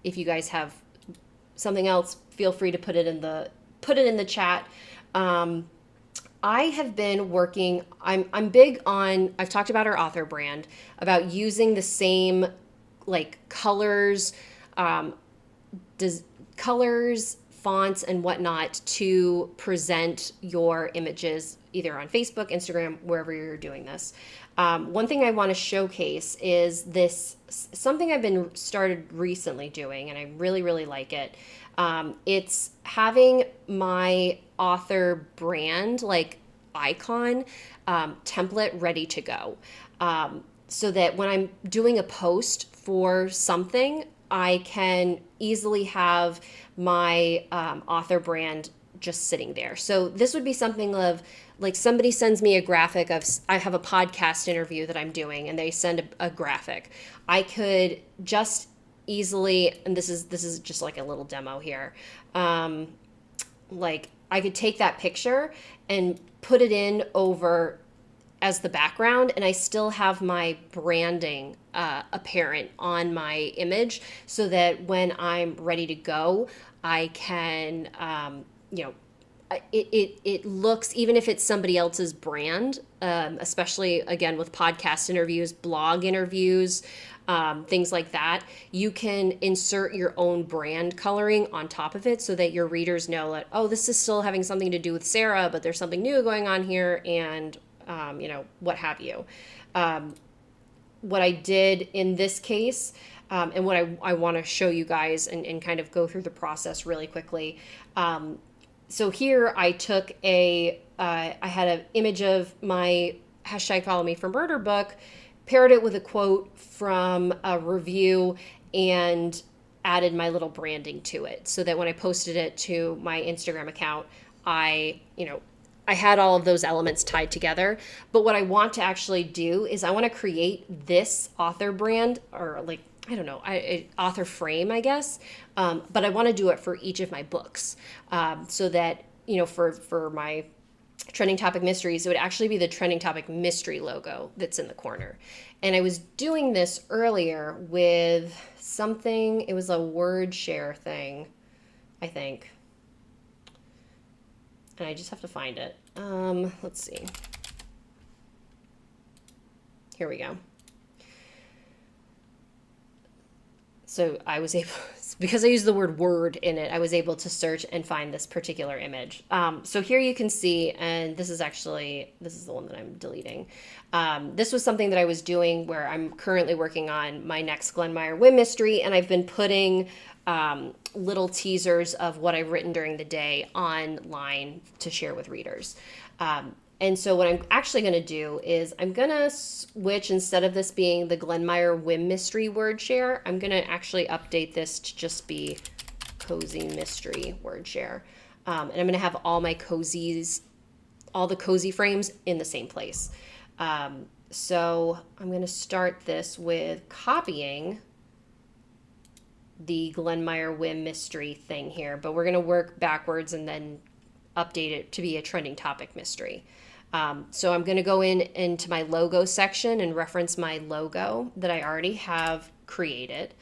If you guys have something else, feel free to put it in the chat. I have been working. I'm big on. I've talked about our author brand, about using the same like colors, colors, fonts, and whatnot to present your images either on Facebook, Instagram, wherever you're doing this. One thing I want to showcase is this, something I've been started recently doing, and I really, really like it. It's having my author brand, like icon, template ready to go. So that when I'm doing a post for something, I can easily have my author brand just sitting there. So this would be something of like somebody sends me a graphic of, I have a podcast interview that I'm doing and they send a graphic. I could just easily, and this is just like a little demo here. Like I could take that picture and put it in over as the background, and I still have my branding apparent on my image so that when I'm ready to go, I can, it looks, even if it's somebody else's brand, especially again with podcast interviews, blog interviews, things like that, you can insert your own brand coloring on top of it so that your readers know that, oh, this is still having something to do with Sarah, but there's something new going on here, and what have you. What I did in this case, and what I want to show you guys and kind of go through the process really quickly. So here I took I had an image of my #FollowMeForMurder book, paired it with a quote from a review, and added my little branding to it so that when I posted it to my Instagram account, I had all of those elements tied together. But what I want to actually do is I want to create this author brand, or like, I don't know, author frame, I guess. But I want to do it for each of my books, so that, for my Trending Topic Mysteries, it would actually be the Trending Topic Mystery logo that's in the corner. And I was doing this earlier with something, it was a word share thing, I think. And I just have to find it. Let's see. Here we go. So I was able, because I used the word word in it, I was able to search and find this particular image. So here you can see, and this is the one that I'm deleting. This was something that I was doing where I'm currently working on my next Glenmeyer Wynn mystery, and I've been putting little teasers of what I've written during the day online to share with readers. And so what I'm actually going to do is I'm going to switch, instead of this being the Glenmeyer Wynn mystery word share, I'm going to actually update this to just be cozy mystery word share. And I'm going to have all my cozies, all the cozy frames in the same place. So I'm going to start this with copying the Glenmeyer Wynn mystery thing here, but we're going to work backwards and then update it to be a trending topic mystery. So I'm going to go into my logo section and reference my logo that I already have created.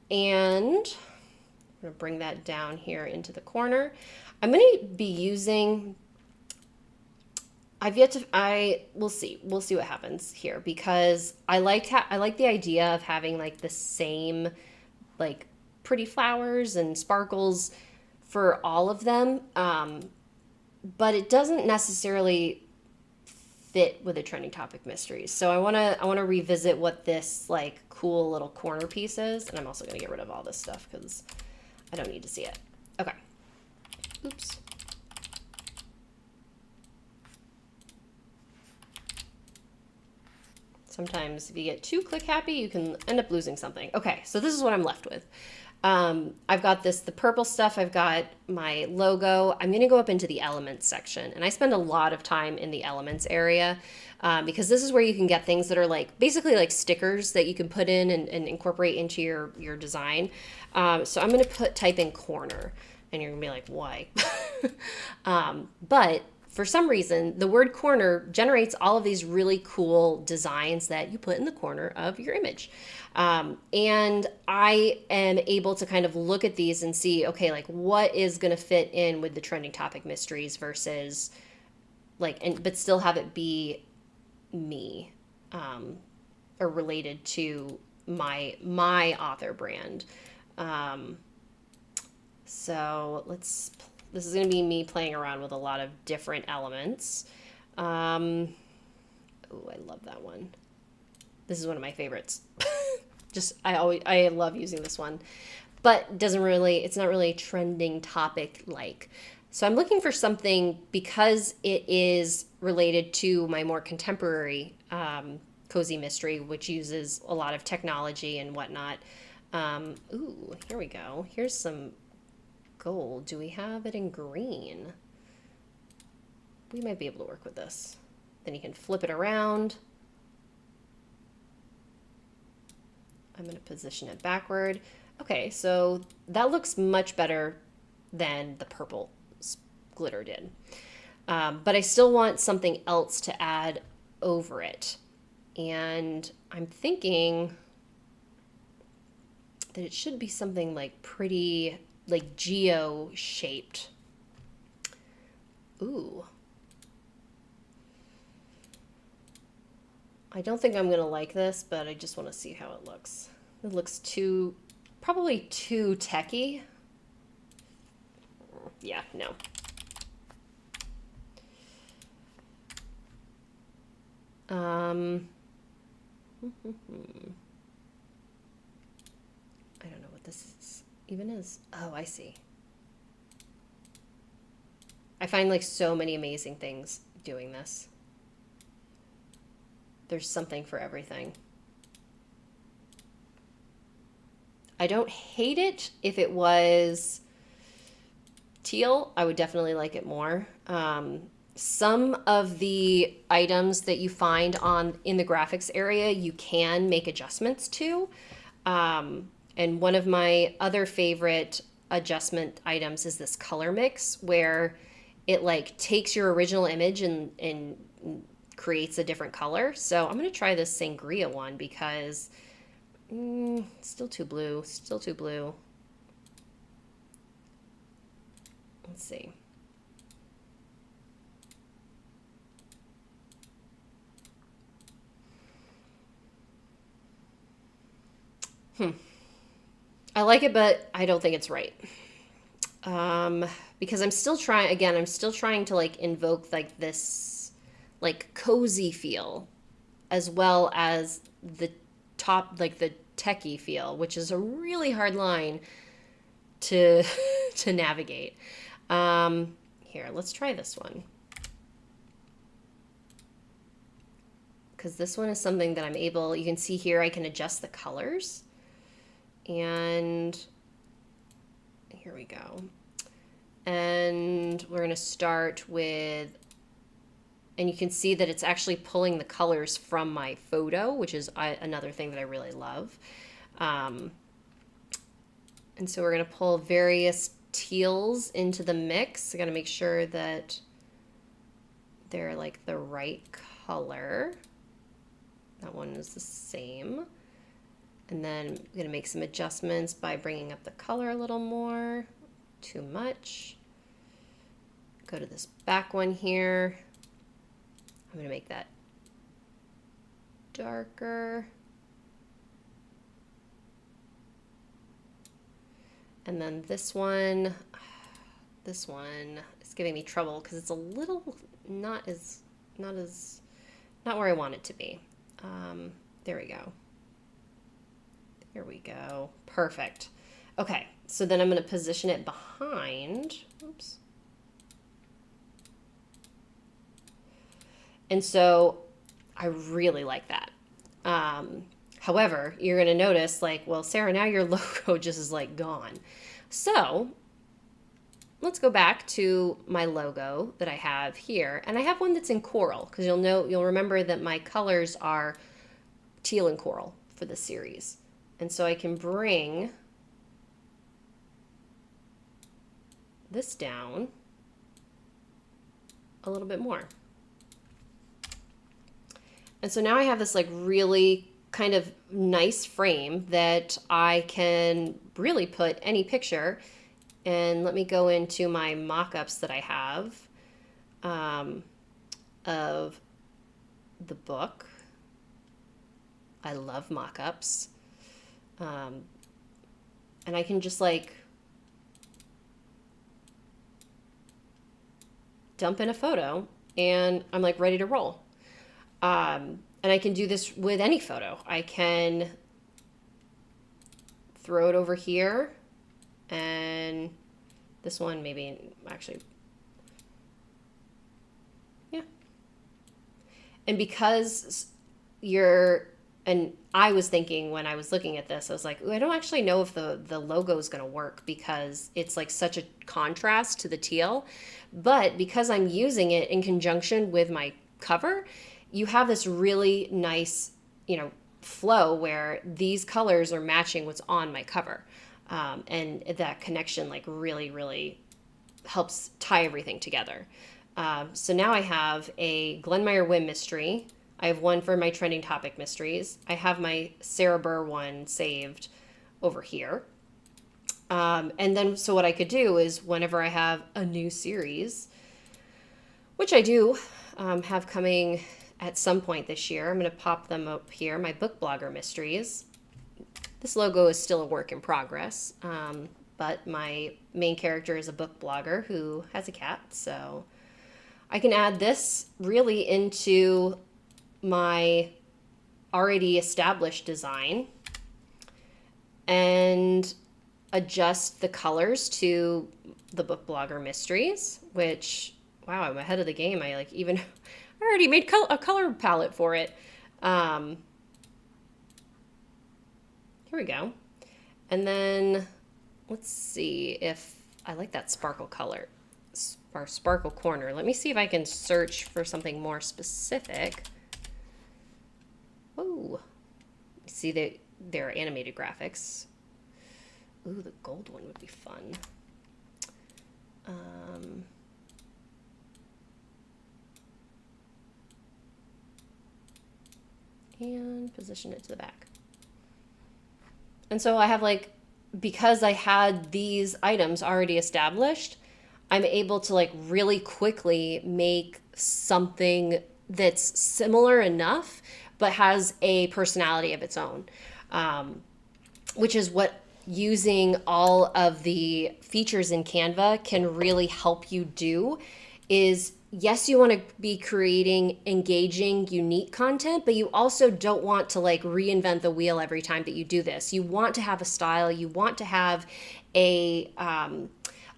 And I'm going to bring that down here into the corner. I'm going to be using I've yet to. We'll see. We'll see what happens here because I like the idea of having like the same like pretty flowers and sparkles for all of them, but it doesn't necessarily fit with the trending topic mysteries. So I want to revisit what this like cool little corner piece is, and I'm also going to get rid of all this stuff because I don't need to see it. Okay. Oops. Sometimes if you get too click happy, you can end up losing something. Okay, so this is what I'm left with. I've got the purple stuff. I've got my logo. I'm going to go up into the elements section. And I spend a lot of time in the elements area because this is where you can get things that are like basically like stickers that you can put in and incorporate into your design. So I'm going to type in corner. And you're going to be like, why? But for some reason, the word corner generates all of these really cool designs that you put in the corner of your image. And I am able to kind of look at these and see, okay, like what is going to fit in with the trending topic mysteries versus like, but still have it be me, or related to my author brand. So this is going to be me playing around with a lot of different elements. Oh, I love that one. This is one of my favorites. I love using this one, but it's not really a trending topic like. So I'm looking for something because it is related to my more contemporary cozy mystery, which uses a lot of technology and whatnot. Ooh, here we go. Here's some gold. Do we have it in green? We might be able to work with this. Then you can flip it around. I'm going to position it backward. Okay, so that looks much better than the purple glitter did. But I still want something else to add over it. And I'm thinking that it should be something like pretty like geo shaped. Ooh. I don't think I'm going to like this, but I just want to see how it looks. It looks probably too techy. Yeah, no. I don't know what this even is. Oh, I see. I find like so many amazing things doing this. There's something for everything. I don't hate it. If it was teal, I would definitely like it more. Some of the items that you find in the graphics area, you can make adjustments to. And one of my other favorite adjustment items is this color mix where it like takes your original image and creates a different color. So I'm going to try this sangria one because still too blue, still too blue. Let's see. I like it, but I don't think it's right. Because I'm still trying to like invoke like this like cozy feel as well as the techie feel, which is a really hard line to to navigate. Here, let's try this one. Because this one is something that you can see here, I can adjust the colors. And here we go. And we're going to start with, and you can see that it's actually pulling the colors from my photo, which is another thing that I really love. And so we're going to pull various teals into the mix. I got to make sure that they're like the right color. That one is the same. And then I'm going to make some adjustments by bringing up the color a little more. Too much. Go to this back one here. I'm going to make that darker. And then this one is giving me trouble because it's a little not where I want it to be. There we go. There we go. Perfect. Okay, so then I'm going to position it behind. Oops. And so I really like that. However, you're going to notice like, well, Sarah, now your logo just is like gone. So let's go back to my logo that I have here. And I have one that's in coral because you'll remember that my colors are teal and coral for this series. And so I can bring this down a little bit more. And so now I have this like really kind of nice frame that I can really put any picture. And let me go into my mock-ups that I have of the book. I love mock-ups. And I can just like dump in a photo and I'm like ready to roll. And I can do this with any photo. I can throw it over here, and this one maybe actually, yeah. And because and I was thinking when I was looking at this, I was like, I don't actually know if the logo is going to work because it's like such a contrast to the teal. But because I'm using it in conjunction with my cover, you have this really nice, flow where these colors are matching what's on my cover. And that connection like really, really helps tie everything together. So now I have a Glenmeyer Whim mystery. I have one for my trending topic mysteries. I have my Sarah Burr one saved over here. And then, so what I could do is whenever I have a new series, which I do have coming at some point this year, I'm going to pop them up here, my book blogger mysteries. This logo is still a work in progress, but my main character is a book blogger who has a cat, so I can add this really into my already established design and adjust the colors to the book blogger mysteries, which, wow, I'm ahead of the game. I already made a color palette for it. Here we go. And then let's see if I like that sparkle color, our sparkle corner. Let me see if I can search for something more specific. Oh, see that there are animated graphics. Ooh, the gold one would be fun. And position it to the back. And so I have because I had these items already established, I'm able to really quickly make something that's similar enough, but has a personality of its own, which is what using all of the features in Canva can really help you do. Is yes, you want to be creating engaging, unique content, but you also don't want to reinvent the wheel every time that you do this. You want to have a style. You want to have a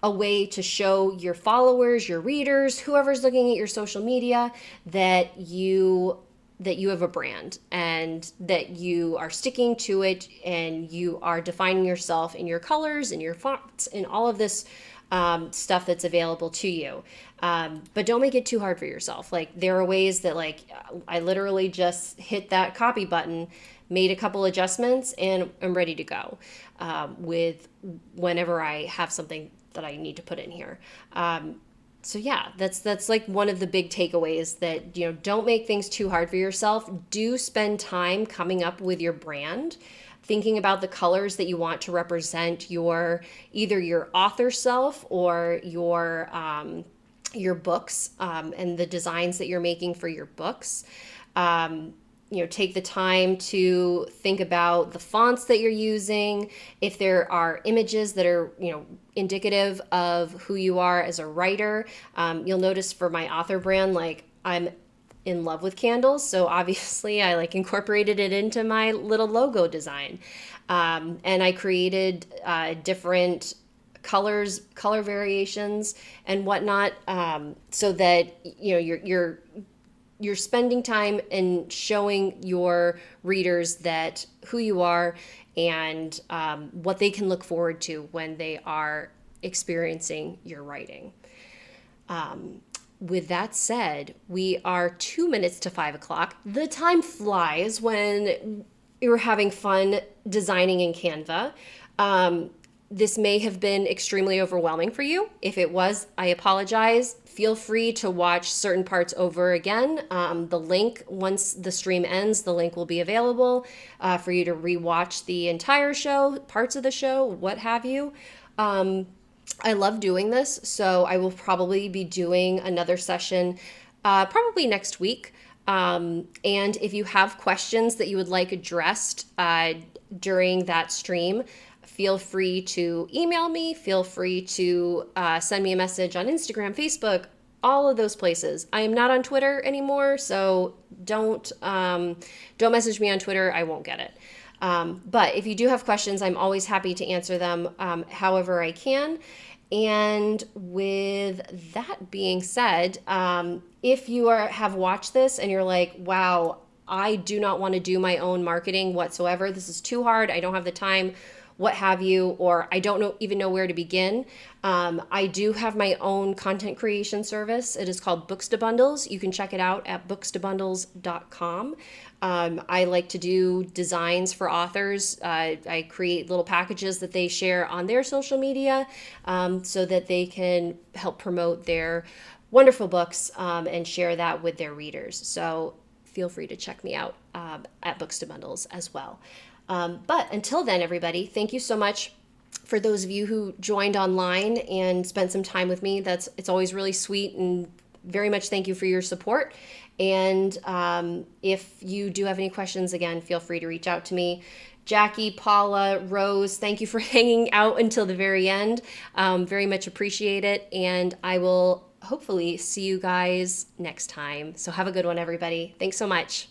way to show your followers, your readers, whoever's looking at your social media, that you have a brand and that you are sticking to it and you are defining yourself in your colors and your fonts and all of this stuff that's available to you. But don't make it too hard for yourself. There are ways that I literally just hit that copy button, made a couple adjustments, and I'm ready to go with whenever I have something that I need to put in here. So yeah, that's one of the big takeaways, that, don't make things too hard for yourself. Do spend time coming up with your brand, thinking about the colors that you want to represent either your author self or your your books and the designs that you're making for your books. Take the time to think about the fonts that you're using. If there are images that are, indicative of who you are as a writer, you'll notice for my author brand, like I'm in love with candles. So obviously I incorporated it into my little logo design. And I created different color variations and whatnot, so that you're spending time and showing your readers that who you are and what they can look forward to when they are experiencing your writing. With that said, we are 2 minutes to 5 o'clock. The time flies when you're having fun designing in Canva. This may have been extremely overwhelming for you. If it was, I apologize. Feel free to watch certain parts over again. The link, once the stream ends, the link will be available for you to rewatch the entire show, parts of the show, what have you. I love doing this, so I will probably be doing another session probably next week. And if you have questions that you would like addressed during that stream, feel free to email me, feel free to send me a message on Instagram, Facebook, all of those places. I am not on Twitter anymore, so don't message me on Twitter. I won't get it. But if you do have questions, I'm always happy to answer them however I can. And with that being said, if you have watched this and you're like, wow, I do not want to do my own marketing whatsoever. This is too hard. I don't have the time, what have you, or I don't even know where to begin. I do have my own content creation service. It is called Books to Bundles. You can check it out at bookstobundles.com. I like to do designs for authors. I create little packages that they share on their social media so that they can help promote their wonderful books and share that with their readers. So feel free to check me out at Books to Bundles as well. But until then, everybody, thank you so much for those of you who joined online and spent some time with me. It's always really sweet, and very much thank you for your support. And if you do have any questions, again, feel free to reach out to me. Jackie, Paula, Rose, thank you for hanging out until the very end. Very much appreciate it. And I will hopefully see you guys next time. So have a good one, everybody. Thanks so much.